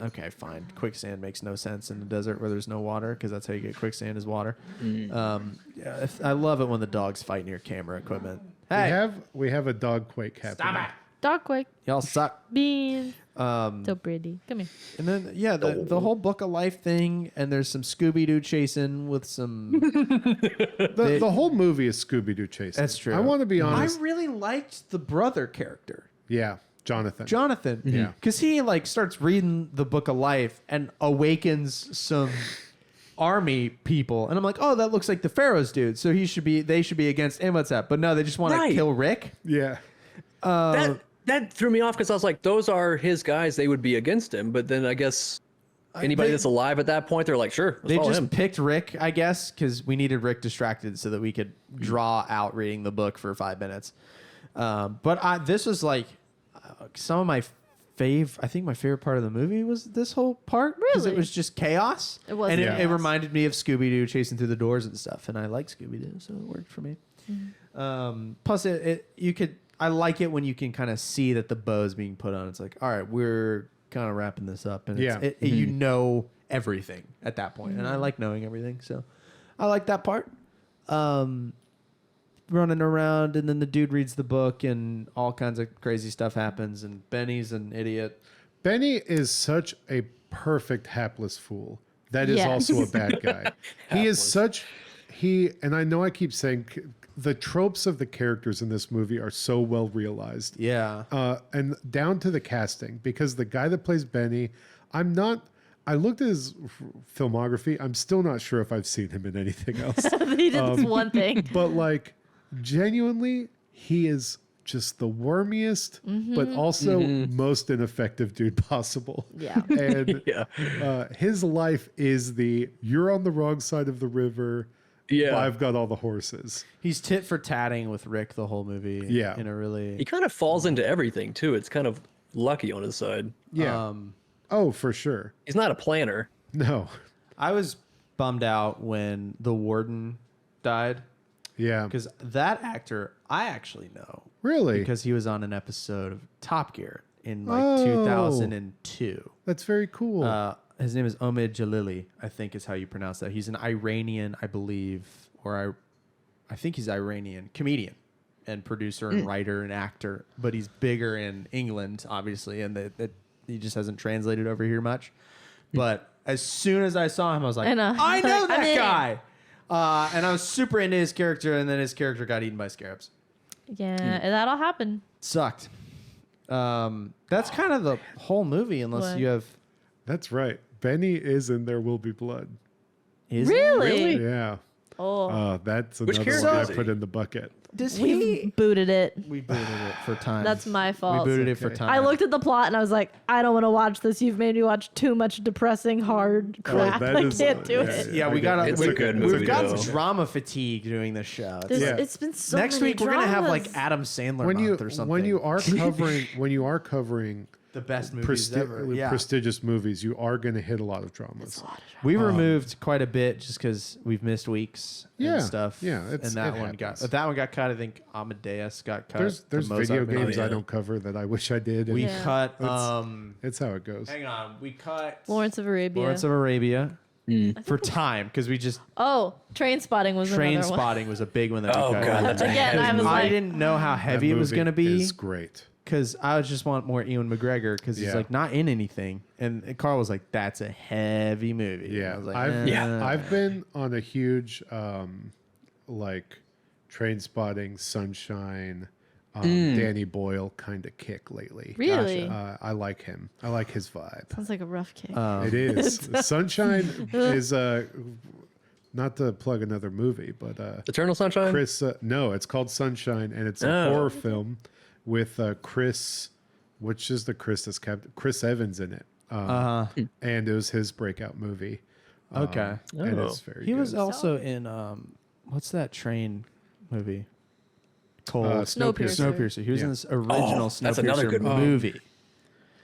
okay, fine. Quicksand makes no sense in the desert where there's no water, because that's how you get quicksand is water. I love it when the dogs fight near camera equipment. Hey, We have a dog quake happening. stop it. Dogquake. Y'all suck. Beans. So pretty. Come here. And then, the whole Book of Life thing, and there's some Scooby-Doo chasing with some... The whole movie is Scooby-Doo chasing. That's true. I want to be honest. I really liked the brother character. Yeah, Jonathan. Yeah. Because he, starts reading the Book of Life and awakens some army people. And I'm like, oh, that looks like the Pharaoh's dude. So they should be against Imhotep. But no, they just want to kill Rick. Yeah. That threw me off because I was like, those are his guys. They would be against him. But then I guess Anybody that's alive at that point, they're like, sure, let's They follow just him. picked Rick, I guess, because we needed Rick distracted so that we could draw out reading the book for 5 minutes. But this was like some of my I think my favorite part of the movie was this whole part. Because it Really? was just chaos. It was And chaos. it reminded me of Scooby-Doo chasing through the doors and stuff. And I like Scooby-Doo, so it worked for me. Plus, I like it when you can kind of see that the bow is being put on. It's like, all right, we're kind of wrapping this up. And you know everything at that point. And I like knowing everything. So I like that part. Running around, and then the dude reads the book, and all kinds of crazy stuff happens, and Benny's an idiot. Benny is such a perfect hapless fool. That is Yes. also a bad guy. And I know I keep saying the tropes of the characters in this movie are so well realized. Yeah. And down to the casting, because the guy that plays Benny, I looked at his filmography. I'm still not sure if I've seen him in anything else. He did this one thing. But like, genuinely, he is just the wormiest, but also most ineffective dude possible. Yeah. And Yeah. his life is you're on the wrong side of the river. Yeah. I've got all the horses. He's tit for tatting with Rick the whole movie. Yeah. In a really... He kind of falls into everything, too. It's kind of lucky on his side. Yeah. Oh, for sure. He's not a planner. No. I was bummed out when the warden died, Yeah. because that actor I actually know. Really? Because he was on an episode of Top Gear in Oh. 2002. That's very cool. His name is Omid Jalili, I think is how you pronounce that. He's an Iranian, I believe, or I think he's Iranian comedian and producer and writer and actor, but he's bigger in England, obviously, and that he just hasn't translated over here much. But as soon as I saw him, I was like, I know that I'm in. guy. And I was super into his character, and then his character got eaten by scarabs. Yeah, that'll happen. Sucked. That's kind of the whole movie, unless What? you have... That's right. Benny is in There Will Be Blood. Is Really? Yeah. Oh, That's Which another one character I is he? put in the bucket. Does we booted it. We booted it for time. That's my fault. We booted it for Okay. time. I looked at the plot and I was like, I don't want to watch this. You've made me watch too much depressing, hard crap. that I is- can't do yeah, it. Yeah, we got It's a good movie, We've got though. drama fatigue doing this show. It's Yeah. It's been so next many week we're gonna have like dramas. Adam Sandler When month or something. when you are covering the best movies ever. Yeah. prestigious movies, you are going to hit a lot of dramas. We removed quite a bit just because we've missed weeks Yeah, and stuff. yeah, and that one happens. got cut. I think Amadeus got cut. There's the Mozart video movie. games I don't cover that I wish I did. We Yeah. cut. It's how it goes. Hang on. We cut Lawrence of Arabia. Lawrence of Arabia for time because we just Train Spotting was Train another one. Spotting was a big one that we Oh, cut. God, that's a Again, I heavy was movie. I like, didn't know how heavy That it was movie going to be. is great. Because I just want more Ewan McGregor because he's Yeah. like not in anything, and Carl was like, "That's a heavy movie." And Yeah, I was like, I've been on a huge like Train Spotting, Sunshine, Danny Boyle kind of kick lately. Really? I like him. I like his vibe. Sounds like a rough kick. It is. Sunshine is not to plug another movie, but Eternal Sunshine? Chris. No, it's called Sunshine, and it's a Oh. horror film with Chris, which is the Chris that's kept Chris Evans in it. And it was his breakout movie. Okay. And Oh. it's very He good. was also in what's that train movie? Called Snowpiercer. Snowpiercer. He was in Yeah. this original that's another Snowpiercer good one. movie,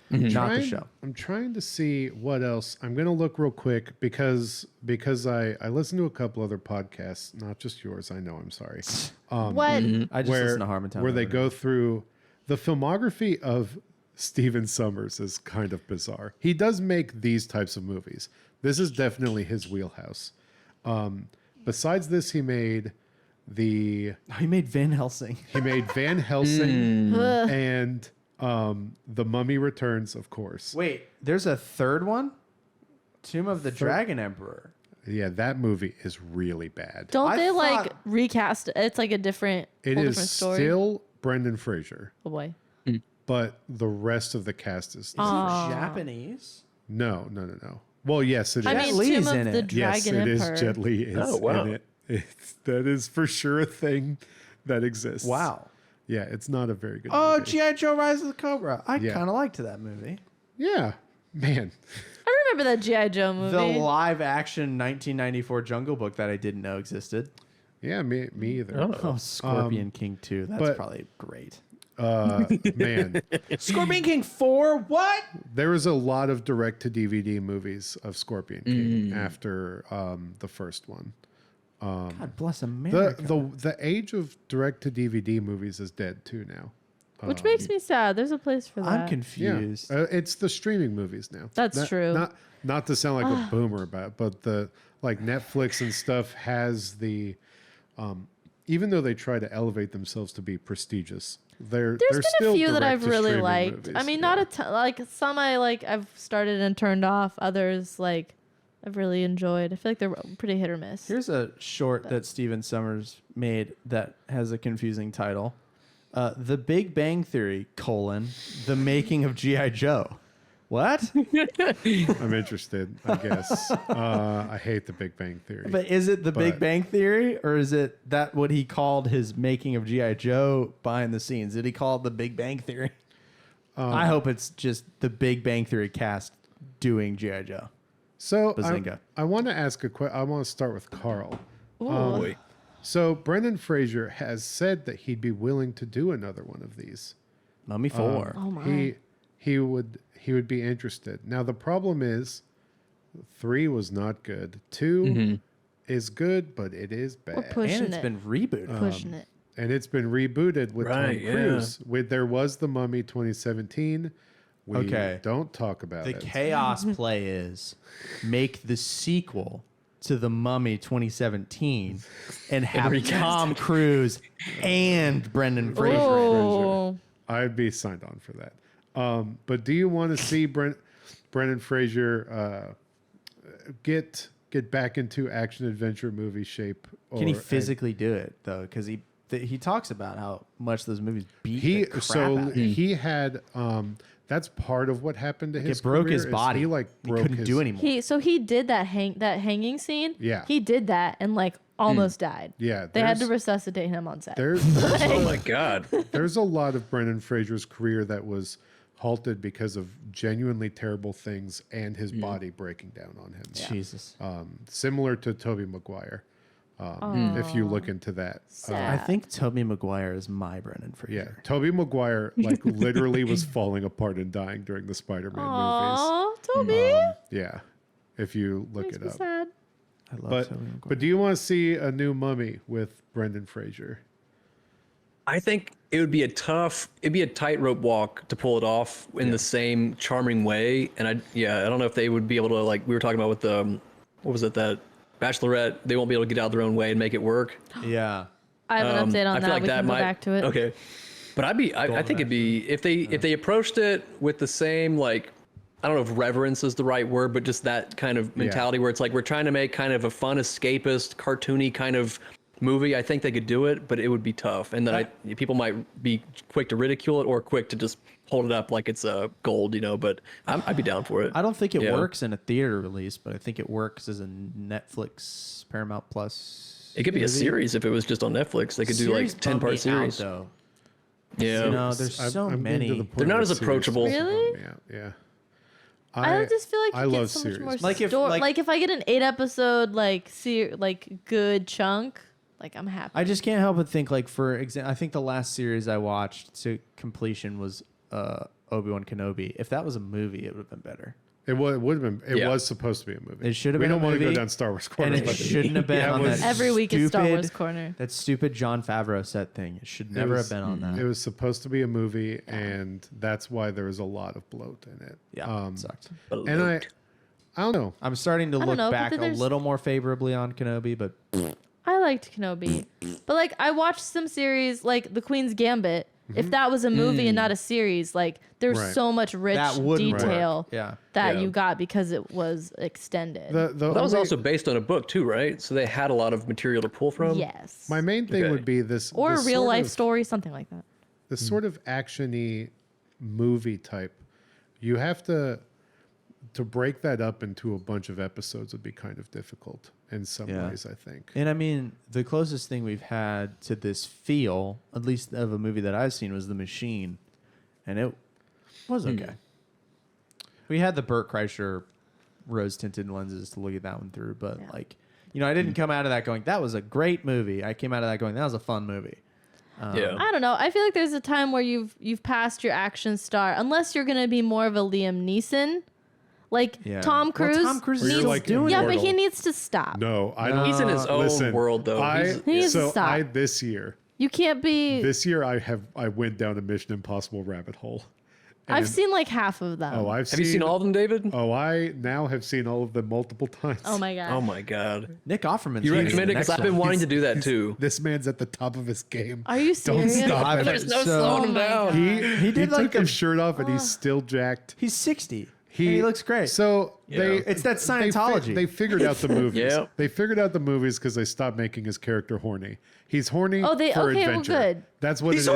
not the show. I'm trying to see what else. I'm going to look real quick because I listened to a couple other podcasts, not just yours. I know. I'm sorry. what? I just listened to Harmontown. where they the go through the filmography of Steven Sommers is kind of bizarre. He does make these types of movies. This is definitely his wheelhouse. Besides this, he made He made Van Helsing. Van Helsing and The Mummy Returns, of course. Wait, there's a third one, Tomb of the Dragon Emperor. Yeah, that movie is really bad. Don't I they like thought- recast it? It's like a different, It whole is different story. still Brendan Fraser, Oh boy. but the rest of the cast is Japanese. no. Well, yes, it is. I Jet mean, Li's Tomb in of the it. Yes, Dragon it is. Emperor. Jet Li is Oh, wow. in it. That is for sure a thing that exists. Wow. Yeah, it's not a very good Oh, movie. G.I. Joe: Rise of the Cobra. I Yeah. kind of liked that movie. Yeah, man. I remember that G.I. Joe movie. The live action 1994 Jungle Book that I didn't know existed. Yeah, me either. Oh, Scorpion King 2. That's probably great. Man, Scorpion King 4? What? there was a lot of direct-to-DVD movies of Scorpion King after the first one. God bless America. The age of direct-to-DVD movies is dead too now. Which makes me sad. There's a place for that. I'm confused. Yeah, it's the streaming movies now. That's true. Not to sound like a boomer about it, but the like Netflix and stuff has the even though they try to elevate themselves to be prestigious, there's been still a few that I've really direct-to-streaming liked. movies. I mean, not a ton. Like some I like. I've started and turned off. Others like I've really enjoyed. I feel like they're pretty hit or miss. Here's a short that Steven Summers made that has a confusing title. The Big Bang Theory, the making of G.I. Joe. What? I'm interested, I guess. I hate the Big Bang Theory. But is it the Big Bang Theory, or is it that what he called his making of G.I. Joe behind the scenes? Did he call it the Big Bang Theory? I hope it's just the Big Bang Theory cast doing G.I. Joe. So Bazinga. I want to ask a question. I want to start with Carl. Ooh. So Brendan Fraser has said that he'd be willing to do another one of these. Mummy 4. Oh my. He would be interested. Now the problem is 3 was not good. 2 is good, but it is We're bad. pushing And it's it. been rebooted. Pushing it. And it's been rebooted with Right, Tom Cruise. There was The Mummy 2017. We Okay. don't talk about The it. chaos play is make the sequel to The Mummy 2017 and have recast Tom Cruise and Brendan Fraser. Oh. I'd be signed on for that. But do you want to see Brendan Fraser get back into action adventure movie shape? Can he physically do it though? Because he talks about how much those movies beat the crap out of him. he had that's part of what happened to his It broke career his is body. He broke couldn't his, do anymore. So he did that hanging scene. Yeah. He did that and like almost died. Yeah, They had to there's- resuscitate him on set. Oh my God. There's a lot of Brendan Fraser's career that was halted because of genuinely terrible things and his body breaking down on him. Jesus. Similar to Tobey Maguire, if you look into that. I think Tobey Maguire is my Brendan Fraser. Yeah, Tobey Maguire like literally was falling apart and dying during the Spider-Man movies. Aw, Toby. Yeah, if you look Makes it me up. sad. I love But Tobey Maguire. but do you want to see a new Mummy with Brendan Fraser? I think it'd be a tightrope walk to pull it off in the same charming way. And I don't know if they would be able to, like we were talking about with the, what was it, that Bachelorette, they won't be able to get out of their own way and make it work. Yeah. I have an update on I that. feel like We that can go might, back to it. Okay. But I think it'd be, if they approached it with the same, like, I don't know if reverence is the right word, but just that kind of mentality where it's like, we're trying to make kind of a fun, escapist, cartoony kind of movie. I think they could do it, but it would be tough. And then people might be quick to ridicule it or quick to just hold it up like it's gold, but I'd be down for it. I don't think it works in a theater release, but I think it works as a Netflix, Paramount Plus. It could be a series if it was just on Netflix. They could do like 10-part series. Though. Yeah. You know, there's so I'm getting to many. the point They're not where as series approachable. doesn't Really? bum me out. Yeah. I just feel like I you love get so series. much more Like if- story. like- If I get an 8-episode good chunk, like I'm happy. I just can't help but think, like, for example, I think the last series I watched to completion was Obi-Wan Kenobi. If that was a movie, it would have been better. It would have been. It Yeah. was supposed to be a movie. It should have We been a don't want to go movie, down Star Wars And corner. it but shouldn't have been Yeah, it on was- that Every week is Star Wars stupid- Corner. That stupid Jon Favreau set thing. It should never was- have been on that. It was supposed to be a movie, and that's why there was a lot of bloat in it. Yeah, it sucked. And I don't know. I'm starting to I don't look know, but back then a there's- little more favorably on Kenobi, but I liked Kenobi, but like I watched some series like The Queen's Gambit. If that was a movie and not a series, like there's Right. so much rich that wouldn't detail work. Yeah. that Yeah. you got because it was extended. The Well, that was only- also based on a book too, right? So they had a lot of material to pull from. yes. my main thing Okay. would be this or a this real sort life of- story, something like that. the sort of actiony movie type. You have to break that up into a bunch of episodes would be kind of difficult in some Yeah. ways, I think. And I mean, the closest thing we've had to this feel, at least of a movie that I've seen, was The Machine, and it was okay. We had the Burt Kreischer rose tinted lenses to look at that one through. But like, you know, I didn't come out of that going, that was a great movie. I came out of that going, that was a fun movie. Yeah. I don't know. I feel like there's a time where you've passed your action star, unless you're gonna be more of a Liam Neeson, like Tom Cruise. Well, Tom Cruise Where is you're still like doing yeah, it. but he needs to stop. No, I don't. He's in his own Listen, world, though. He needs to stop. this year, You can't be. I went down a Mission Impossible rabbit hole. I've And- seen like half of them. Oh, Have you seen all of them, David? Oh, I now have seen all of them multiple times. Oh my god. Oh my god. Nick Offerman's You in recommend the it because next I've been one. wanting to do that too. This man's at the top of his game. Are you Don't serious? stop it. There's no So- slowing him Oh my down. God. He did took like his shirt off and he's still jacked. He's 60. He looks great. So they It's that they Scientology. They figured out the movies. Yep. They figured out the movies because they stopped making his character horny. He's horny Oh, they- for okay, well, adventure. good. That's what it is.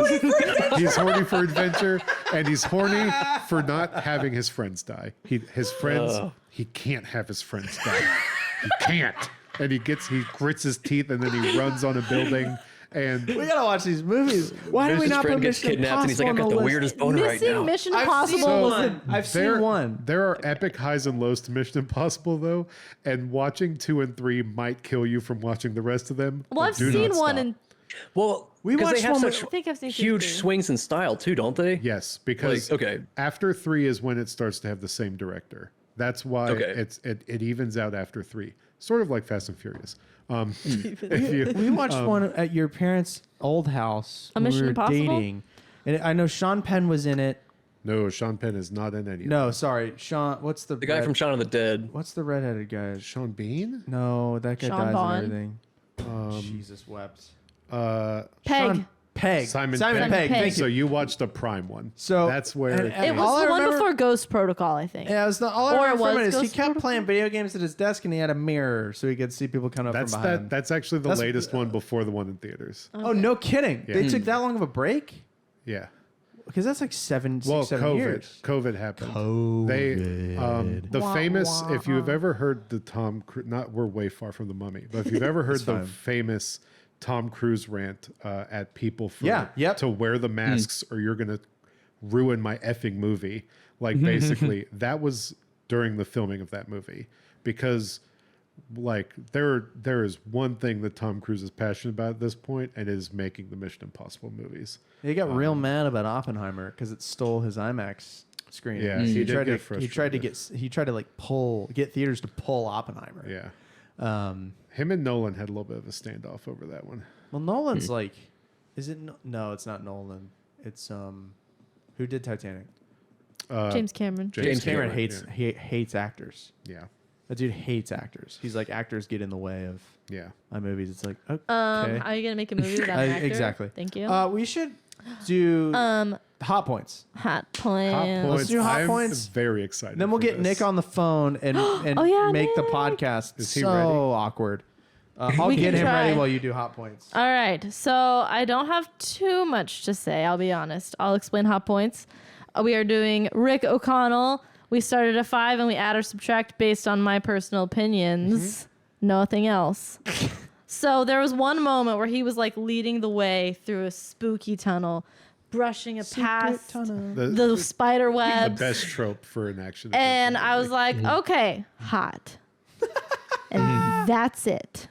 He's horny for adventure, and he's horny for not having his friends die. His friends, he can't have his friends die. He can't. And he grits his teeth, and then he runs on a building. And we gotta watch these movies. Why do we His not friend put gets Mission kidnapped and he's like, Impossible I've got on the list? weirdest boner right Missing now. Mission I've Impossible. seen was one. I've seen one. There are epic highs and lows to Mission Impossible, though, and watching 2 and 3 might kill you from watching the rest of them. Well, but I've do seen not one, stop. and Well, We because they watched have one such I think I've seen huge 3. swings in style too, don't they? Yes, because Like, okay. after 3 is when it starts to have the same director. That's why Okay. it evens out after 3. Sort of like Fast and Furious. If you, We watched one at your parents' old house A when Mission we were Impossible? dating. And I know Sean Penn was in it. no, Sean Penn is not in any. No, sorry. Sean, what's the The guy from Shaun of the Dead. What's the redheaded guy? Sean Bean. No, that guy Sean dies Vaughn. and everything. Jesus wept. Peg. Sean Pegg. Simon Pegg. Pegg. Thank So you. you watched the Prime one. So that's where and- it and It came. was all I the one remember- before Ghost Protocol, I think. Yeah, it was all I Or remember was from it is he Ghost kept Protocol? playing video games at his desk and he had a mirror so he could see people coming up That's from behind him. That's actually the That's- latest one before the one in theaters. Oh, no kidding. Yeah. They took that long of a break? Yeah. Because that's like 7 Well, 7 years. COVID happened. They, the Wah, famous. wah. If you've ever heard the Tom, not we're way far from the Mummy, but if you've ever heard the fine. famous Tom Cruise rant at people for Yep. to wear the masks or you're gonna ruin my effing movie. Like basically, that was during the filming of that movie because. Like there is one thing that Tom Cruise is passionate about at this point, and it is making the Mission Impossible movies. He got real mad about Oppenheimer because it stole his IMAX screen. Yeah, he did tried get to. He tried to get theaters to pull Oppenheimer. Yeah. Him and Nolan had a little bit of a standoff over that one. Well, Nolan's like, is it? No, it's not Nolan. It's who did Titanic? James Cameron. James Cameron Cameron, hates yeah. he hates actors. Yeah. That dude hates actors. He's like, actors get in the way of Yeah. my movies. It's like, okay. Are you gonna make a movie without an actor? Exactly. Thank you. We should do hot points. Hot point. Hot Let's points. do hot I'm points. very excited. Then we'll for get this. Nick on the phone and Oh, yeah, make the Nick. podcast Is he so ready? awkward. I'll We get can him ready try. while you do hot points. All right. So I don't have too much to say. I'll be honest. I'll explain hot points. We are doing Rick O'Connell. We started at 5 and we add or subtract based on my personal opinions. Nothing else. So there was one moment where he was like leading the way through a spooky tunnel, brushing past the spider the webs. best trope for an action. And adventure I was movie. like, okay, hot. And that's it.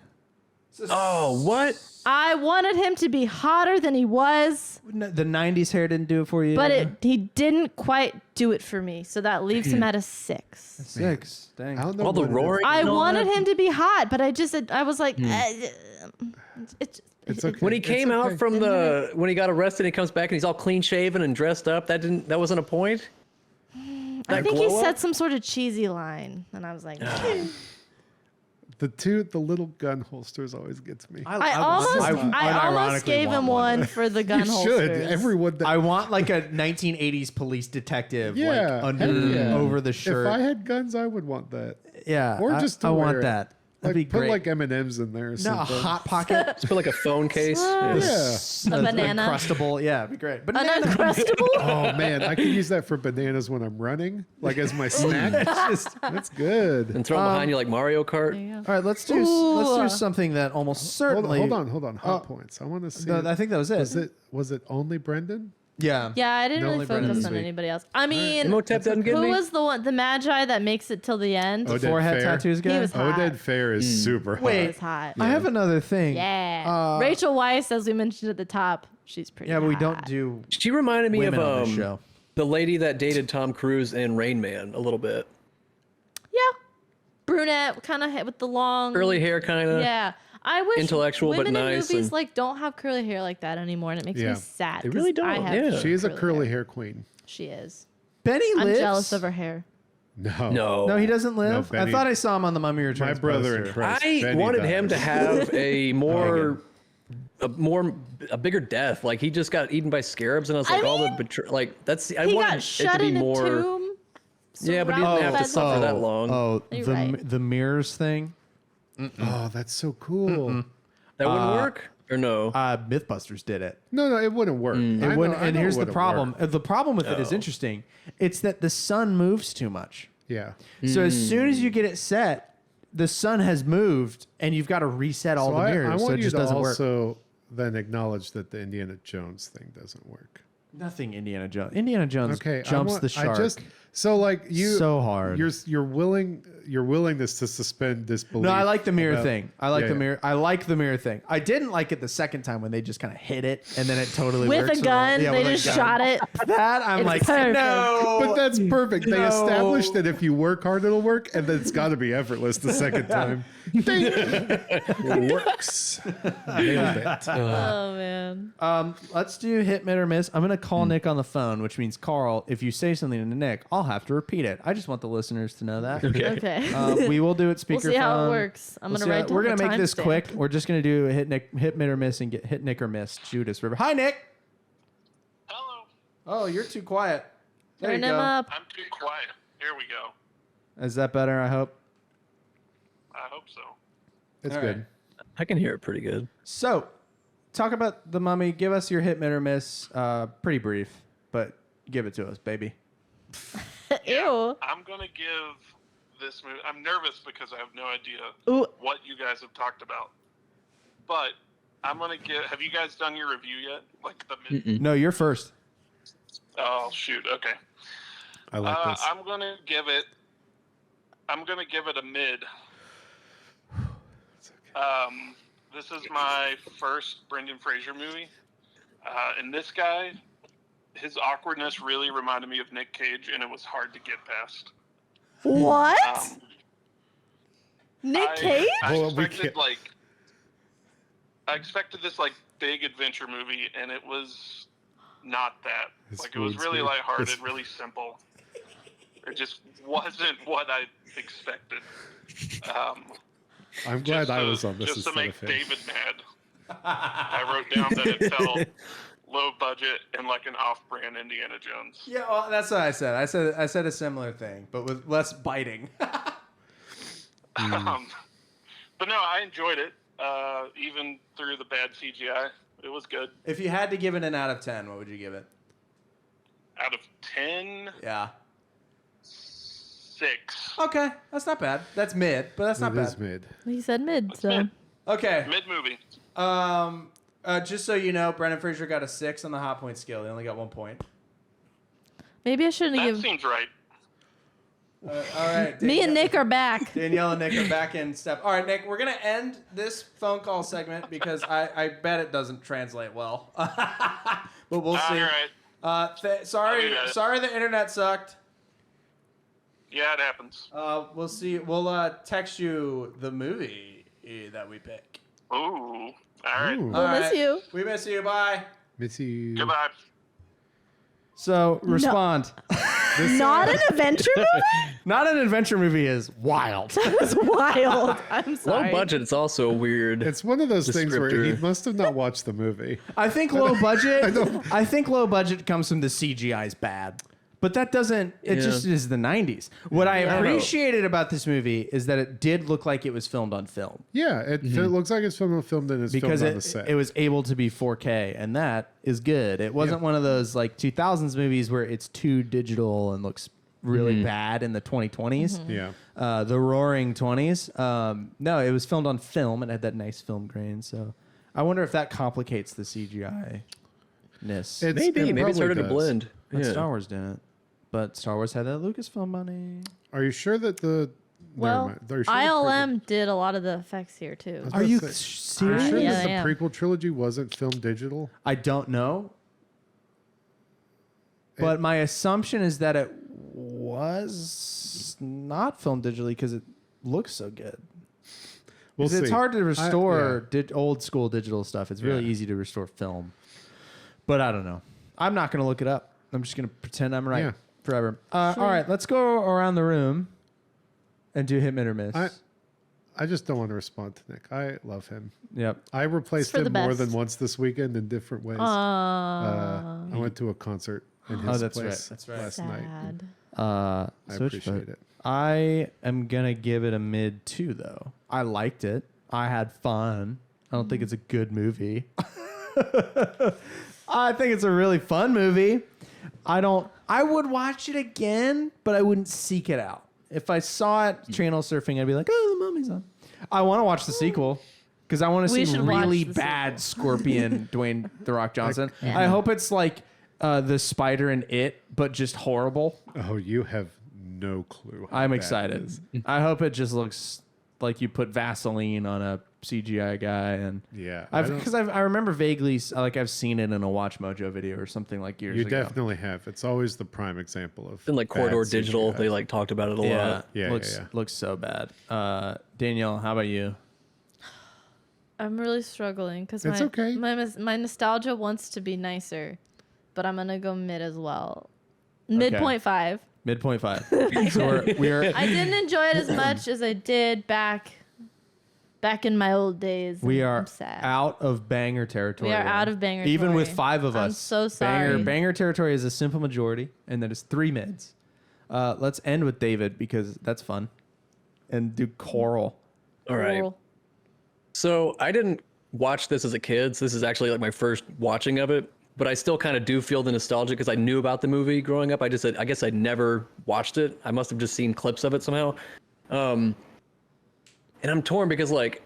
Oh, what? I wanted him to be hotter than he was, The 90s hair didn't do it for you? but he didn't quite do it for me. So that leaves him at a 6. 6. Dang. I don't know All the what it is. roaring. I and all wanted that? him to be hot, but I was like, It's okay. When he It's came okay. out from when he got arrested, he comes back and he's all clean shaven and dressed up. That wasn't a point. I think he glow up? said some sort of cheesy line, and I was like, the little gun holsters always gets me. I almost gave him one for the gun you holsters. should. Everyone. That, I want like a 1980s police detective, yeah, like heck yeah. over the shirt. If I had guns, I would want that. Yeah, Or just to I wear want it. that. That'd Like be put great. like M&Ms in there. Or no, a something. hot pocket. Just put like a phone case. Yeah. Yeah. A banana. Uncrustable. Yeah, it'd be great. An Banana. Uncrustable? Oh man, I could use that for bananas when I'm running, like as my snack. That's good. And throw them behind you like Mario Kart. There you go. All right, let's do something that almost certainly. Hold on. Hot points. I want to see. No, I think that was it. Was it only Brendan? Yeah. Yeah, I didn't Only really Brendan focus this on week. anybody else. I mean, Imhotep doesn't get who me. was the one, the Magi that makes it till the end? Oded Forehead Fair. tattoos guy. He was hot. Oded Fair is super hot. Wait. He was hot. I have another thing. Yeah. Rachel Weisz, as we mentioned at the top, she's pretty Yeah, but we hot. don't do She reminded me women on of this show. the lady that dated Tom Cruise in Rain Man a little bit. Yeah. Brunette, kind of with the long. Curly hair, kind of. Yeah. I wish Intellectual, but women in nice movies and- like don't have curly hair like that anymore, and it makes Yeah. me sad. They really 'cause I don't, have yeah. She is a curly hair queen. She is. Benny I'm lives. jealous of her hair. No. No. No, he doesn't live. I Benny- thought I saw him on the Mummy My Returns. brother in poster. Christ. I Benny wanted him to dies. have a bigger death. Like he just got eaten by scarabs, and I was like, all the like that's. I He wanted got it to shut be in more. a tomb. Yeah, but he didn't have to surrounded by suffer the- that long. Oh, You're the right. the mirrors thing. Oh, that's so cool. That wouldn't work, or no? Mythbusters did it. No, it wouldn't work. It wouldn't, and here's the problem. Work. The problem with it is interesting. It's that the sun moves too much. Yeah. So as soon as you get it set, the sun has moved, and you've got to reset all So the I mirrors. So want it you just to doesn't work. also then acknowledge that the Indiana Jones thing doesn't work. Nothing Indiana Jones. Indiana Jones Okay, jumps the shark. So like you So hard. Your willingness to suspend disbelief. No, I like the mirror about- thing. I like Yeah, the yeah. mirror. I like the mirror thing. I didn't like it the second time when they just kind of hit it and then it totally With works. a gun, Yeah, they with a just gun. shot it. That I'm It's like, perfect. no. But that's perfect. They No. established that if you work hard, it'll work, and then it's got to be effortless the second time. Ding! It works. Nailed it. Oh man. Let's do hit, miss, or miss. I'm gonna call Nick on the phone, which means Carl. If you say something to Nick, I'll have to repeat it. I just want the listeners to know that. Okay. We will do it We'll speakerphone. see how it works. I'm We'll gonna see how- write down We're gonna the make this timestamp. quick. We're just gonna do a hit, miss, or miss, and get hit, Nick, or miss. Judas River. Hi, Nick. Hello. Oh, you're too quiet. There Turn you him go. up. I'm too quiet. Here we go. Is that better? I hope. I hope so. It's All good. right. I can hear it pretty good. So, talk about the Mummy. Give us your hit, miss, or miss. Pretty brief, but give it to us, baby. Ew. I'm going to give this movie. I'm nervous because I have no idea Ooh. what you guys have talked about. But I'm going to give. Have you guys done your review yet? Like the mid. No, you're first. Oh, shoot. Okay. I like this. I'm going to give it. I'm going to give it a mid. This is my first Brendan Fraser movie. And this guy, his awkwardness really reminded me of Nick Cage, and it was hard to get past. What? Um, Nick Cage? I Well, we expected can't- I expected this like big adventure movie, and it was not that. This Like it was wounds really me. lighthearted, This- really simple. It just wasn't what I expected. I'm glad just I to- was on this just to instead make of him. David mad. I wrote down that it felt low budget and like an off-brand Indiana Jones. Yeah, well, that's what I said. I said a similar thing, but with less biting. But no, I enjoyed it, even through the bad CGI. It was good. If you had to give it an out of 10, what would you give it? Out of 10, Yeah. 6. Okay, that's not bad. That's mid, but that's not It is bad. mid. He said mid, so. mid. Okay. Mid movie. Just so you know, Brendan Fraser got a 6 on the hot point scale. He only got 1 point. Maybe I shouldn't That give. seems right. All right. Me and Nick are back. Danielle and Nick are back in step. All right, Nick, we're going to end this phone call segment because I bet it doesn't translate well. But we'll see. All right. Sorry, I get it. sorry the internet sucked. Yeah, it happens. We'll see. We'll text you the movie that we pick. Ooh. All right. Ooh. We'll miss you. We miss you. Bye. Missy. Goodbye. So respond. Not an adventure movie? Not an adventure movie is wild. That was wild. I'm Low sorry. budget. It's also weird. It's one of those things where he Descriptor. must have not watched the movie. I think low budget. I think low budget comes from the CGI's bad. But that doesn't. It Yeah. just is the 90s. What I Yeah. appreciated about this movie is that it did look like it was filmed on film Yeah, it looks like it's filmed and it's because filmed on the set. it was able to be 4K, and that is good. It wasn't one of those like 2000s movies where it's too digital and looks really bad in the 2020s. yeah. The Roaring 20s. No, it was filmed on film. It had that nice film grain. So I wonder if that complicates the CGI. Ness. Maybe it probably started to does. blend. But Yeah. Star Wars didn't. But Star Wars had that Lucasfilm money. Are you sure that the Well, never mind. Are you sure the ILM did a lot of the effects here too. was Are about you to serious? Are you sure Yeah, that the I am. prequel trilogy wasn't filmed digital? I don't know. But my assumption is that it was not filmed digitally because it looks so good. We'll 'Cause it's see. hard to restore yeah. old school digital stuff. It's really Yeah. easy to restore film. But I don't know. I'm not going to look it up. I'm just going to pretend I'm right Yeah. forever. All right, let's go around the room and do hit, or miss. I just don't want to respond to Nick. I love him. Yep. I replaced for him the more best. than once this weekend in different ways. I went to a concert in his that's place right. That's right. last night. Sad. I Switch appreciate foot. it. I am going to give it a mid 2, though. I liked it. I had fun. I don't think it's a good movie. I think it's a really fun movie. I would watch it again, but I wouldn't seek it out. If I saw it channel surfing, I'd be like, oh, the mummy's on. I want to watch the sequel because I want to We see should watch really the bad Scorpion Dwayne The Rock Johnson. Yeah. I hope it's like the spider in It, but just horrible. Oh, you have no clue. how I'm bad it excited. is. I hope it just looks like you put Vaseline on a CGI guy, and Yeah, because I remember vaguely like I've seen it in a Watch Mojo video or something like years you ago. definitely have. It's always the prime example of In like bad Corridor Digital, CGI. they like talked about it a Yeah, lot. Yeah, looks yeah. looks so bad. Danielle, how about you? I'm really struggling because It's okay. my nostalgia wants to be nicer, but I'm gonna go mid as well. Midpoint 5. Midpoint 5. So we're I didn't enjoy it as much as I did back in my old days. we and are I'm sad. out of banger territory. We are then. out of banger Even with territory. 5 of I'm us. so sorry. Banger territory is a simple majority, and that is 3 mids. Let's end with David because that's fun, and do Coral. All right. Cool. So I didn't watch this as a kid. So this is actually like my first watching of it. But I still kind of do feel the nostalgia because I knew about the movie growing up. I guess I never watched it. I must have just seen clips of it somehow. And I'm torn because like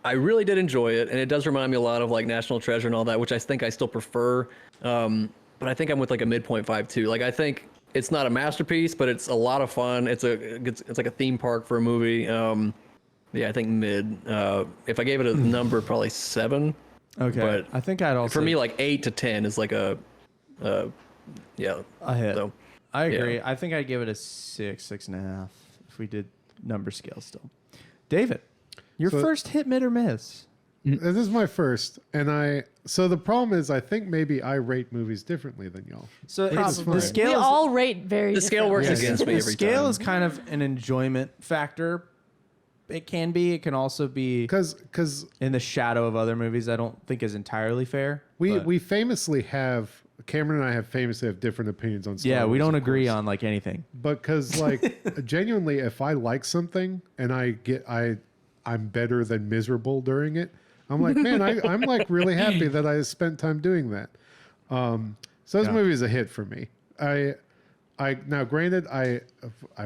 I really did enjoy it, and it does remind me a lot of like National Treasure and all that, which I think I still prefer. But I think I'm with like a midpoint 5 too. Like I think it's not a masterpiece, but it's a lot of fun. It's like a theme park for a movie. Yeah, I think mid. If I gave it a number, probably 7. Okay, But I think I'd also For me, like 8 to 10 is like yeah. a hit. So I agree. yeah. I think I'd give it a 6, 6.5 if we did number scale still. David, your So- first hit, mid, or miss? This is my first, and so the problem is I think maybe I rate movies differently than y'all. So it's, fine. the scale We is, all rate very. The scale works differently. against me the every scale time. is kind of an enjoyment factor. It can be. It can also be Because in the shadow of other movies. I don't think is entirely fair. but- we famously have Cameron and I famously have different opinions on Star yeah, we Wars, don't of agree course. on like anything. But because like genuinely, if I like something and I'm better than miserable during it, I'm like, man, I'm like really happy that I spent time doing that. So this Yeah. movie is a hit for me. Now granted, I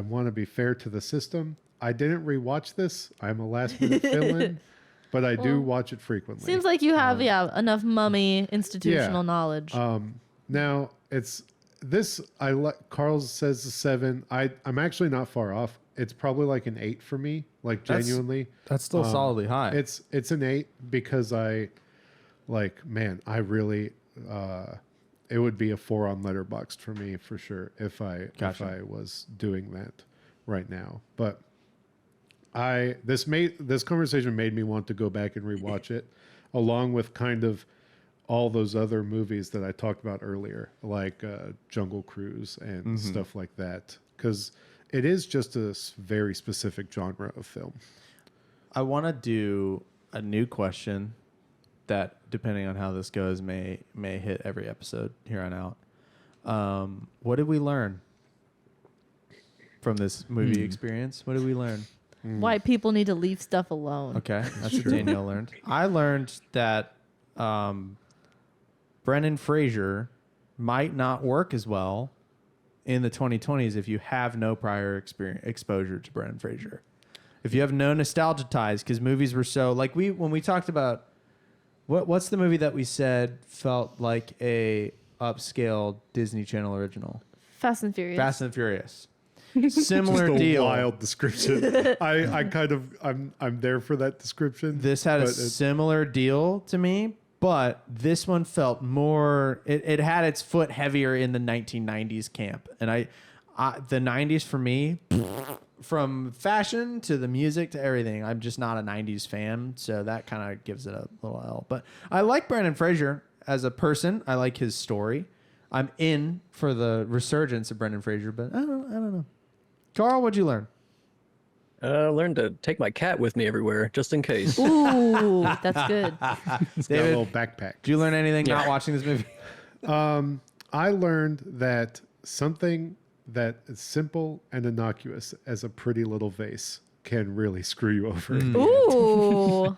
want to be fair to the system. I didn't rewatch this. I'm a last minute fill-in, but I do Well, watch it frequently. Seems like you have enough mummy institutional knowledge. Now it's this. Carl says a 7. I'm actually not far off. It's probably like an 8 for me. Like That's- genuinely, That's still solidly high. it's an 8 because I really. It would be a 4 on Letterboxd for me for sure if I was doing that right now. But this conversation made me want to go back and rewatch it, along with kind of all those other movies that I talked about earlier, like Jungle Cruise and stuff like that, because it is just a very specific genre of film. I want to do a new question that, depending on how this goes, may hit every episode here on out. What did we learn from this movie experience? What did we learn? Why people need to leave stuff alone. Okay, that's what Danielle learned. I learned that Brendan Fraser might not work as well in the 2020s if you have no prior exposure to Brendan Fraser. If you have no nostalgia ties, because movies were so like when we talked about What's the movie that we said felt like a upscale Disney Channel original? Fast and Furious. Fast and Furious. Similar Just a deal. wild description. I'm there for that description. This had a but similar deal to me, but this one felt more. It had its foot heavier in the 1990s camp, and the 90s for me, from fashion to the music to everything, I'm just not a 90s fan, so that kind of gives it a little L. But I like Brendan Fraser as a person. I like his story. I'm in for the resurgence of Brendan Fraser, but I don't know. Carl, what'd you learn? I learned to take my cat with me everywhere, just in case. Ooh, that's good. It's got a little backpack. Did you learn anything not watching this movie? I learned that something that is simple and innocuous as a pretty little vase can really screw you over. Ooh.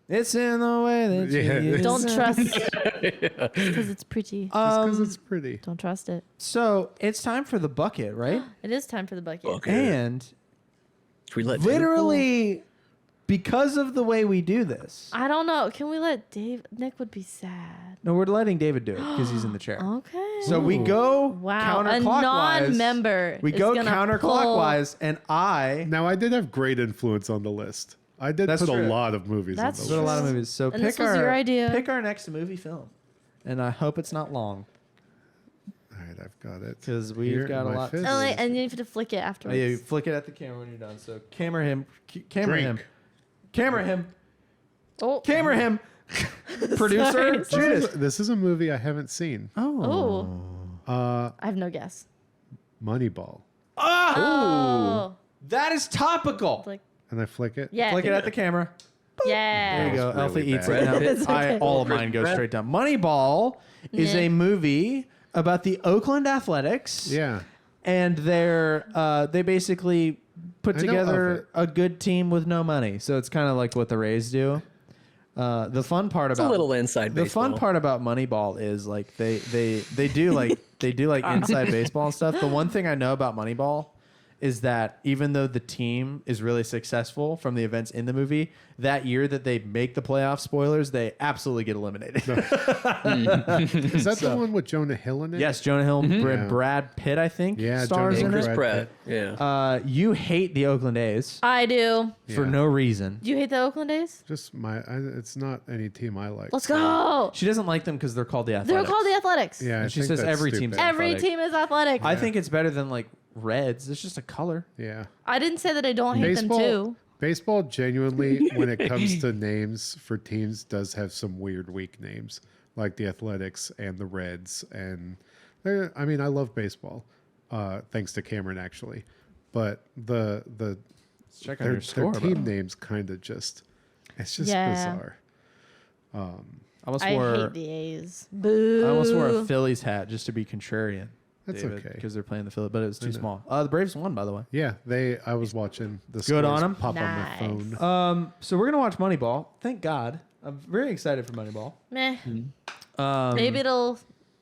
It's in the way that Yeah. you Don't trust because it's pretty. Just because it's pretty. Don't trust it. So it's time for the bucket, right? It is time for the bucket. Okay. And Should we let literally, because of the way we do this, I don't know. Can we let Dave? Nick would be sad. no, we're letting David do it because he's in the chair. Okay. So we go Wow. A counterclockwise. non-member. We is go gonna counterclockwise, and Now, I did have great influence on the list. I did That's put true. a lot of movies That's on There's the a lot of list. movies. So And pick this was your idea. Pick our next movie film, and I hope it's not long All right, I've got it. because we've Here got a in my lot. fist. Oh, wait, and you need to flick it Oh, afterwards. yeah, you flick it at the camera when you're done. So camera him, camera him, Drink. camera him, Oh. camera him. Producer Sorry. Judas. This is a movie I haven't seen. Oh. Uh, I have no guess. Moneyball. Oh. That is topical. Like, And I flick it. yeah. Flick it at the camera. Yeah. There you go. That was Alfie really eats bad. it. Now, It's okay. all of mine go straight down. Moneyball is Yeah. a movie about the Oakland Athletics. Yeah. And they basically put I know of together it. a good team with no money. So it's kind of like what the Rays do. The fun part It's about a little inside the baseball. fun part about Moneyball is like they do like inside baseball and stuff. The one thing I know about Moneyball is that even though the team is really successful from the events in the movie, that year that they make the playoff, spoilers, they absolutely get eliminated. Is that the one with Jonah Hill in it? Yes, Jonah Hill, Yeah. Brad Pitt, I think, Yeah, stars Jonah in Hill. it. Chris Brad Pratt. Yeah. You hate the Oakland A's I do. for Yeah. no reason. Do you hate the Oakland A's? Just it's not any team I like. Let's go. She doesn't like them because they're called the They're Athletics. called the Athletics. Yeah, I And she think says that's every stupid. team's Every athletic. team is athletic. I think it's better than like Reds. It's just a color. Yeah. I didn't say that I don't hate them too. Baseball genuinely, when it comes to names for teams, does have some weird weak names, like the Athletics and the Reds. And I mean, I love baseball, thanks to Cameron actually, but the Check on their your score, team bro. names kind of just it's just Yeah. bizarre. I almost I wore hate the A's. Boo. I almost wore a Phillies hat just to be contrarian. That's okay. Because they're playing the Phillies, but it was too know. small. The Braves won, by the way. Yeah, I was watching the Good on scores 'em. pop Nice. on my phone. So we're gonna watch Moneyball. Thank God. I'm very excited for Moneyball. Meh. Um, Maybe it'll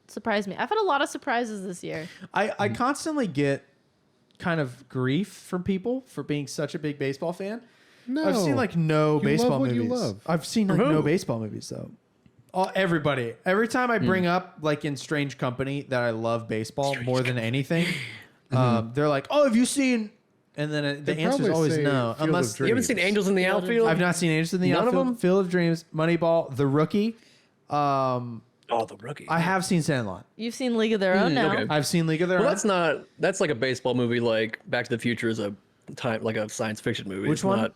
surprise me. I've had a lot of surprises this year. I constantly get kind of grief from people for being such a big baseball fan. No, I've seen like no You baseball love what you movies. love. I've seen like From no who? baseball movies though. Everybody. Every time I bring up like in Strange Company that I love baseball more than anything, they're like, "Oh, have you seen?" And then the They'd answer is probably always say no, Field unless of You haven't seen Dreams. Angels in the Field of Outfield? I've not seen Angels in the None of Outfield, them? Field of Dreams, Moneyball, The Rookie. Oh, the rookie. I have seen Sandlot. You've seen League of Their Own now. okay. I've seen League of Their Well, Own. that's like a baseball movie. Like Back to the Future is a like a science fiction movie. Which It's one? Not,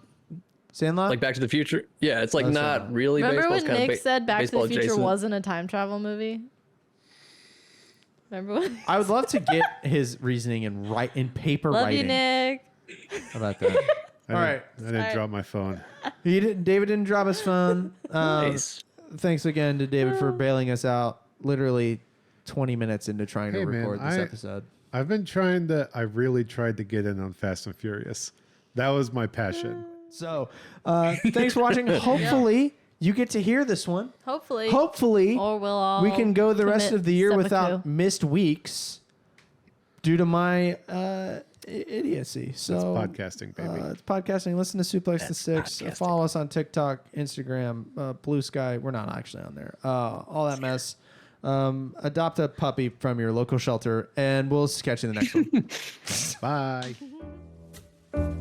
Sandlot. like Back to the Future. Yeah, it's like That's not right. really Remember baseball. when It's kind Nick of said Back to baseball the Future adjacent. wasn't a time travel movie? Remember when? I would love to get his reasoning in paper Love writing you, Nick. about that. All right. I didn't Sorry. drop my phone. David didn't drop his phone. Nice. Thanks again to David for bailing us out. Literally 20 minutes into trying to Hey, man, record this episode. I really tried to get in on Fast and Furious. That was my passion. So, thanks for watching. Hopefully, you get to hear this one. Hopefully. Hopefully, Or we'll all we can go the rest commit of the year seppuku. without missed weeks. due to my idiocy. So That's podcasting, baby. it's podcasting. Listen to Suplex the Sticks. Follow us on TikTok, Instagram, Blue Sky. We're not actually on there. All that mess. Adopt a puppy from your local shelter, and we'll catch you in the next one. Bye.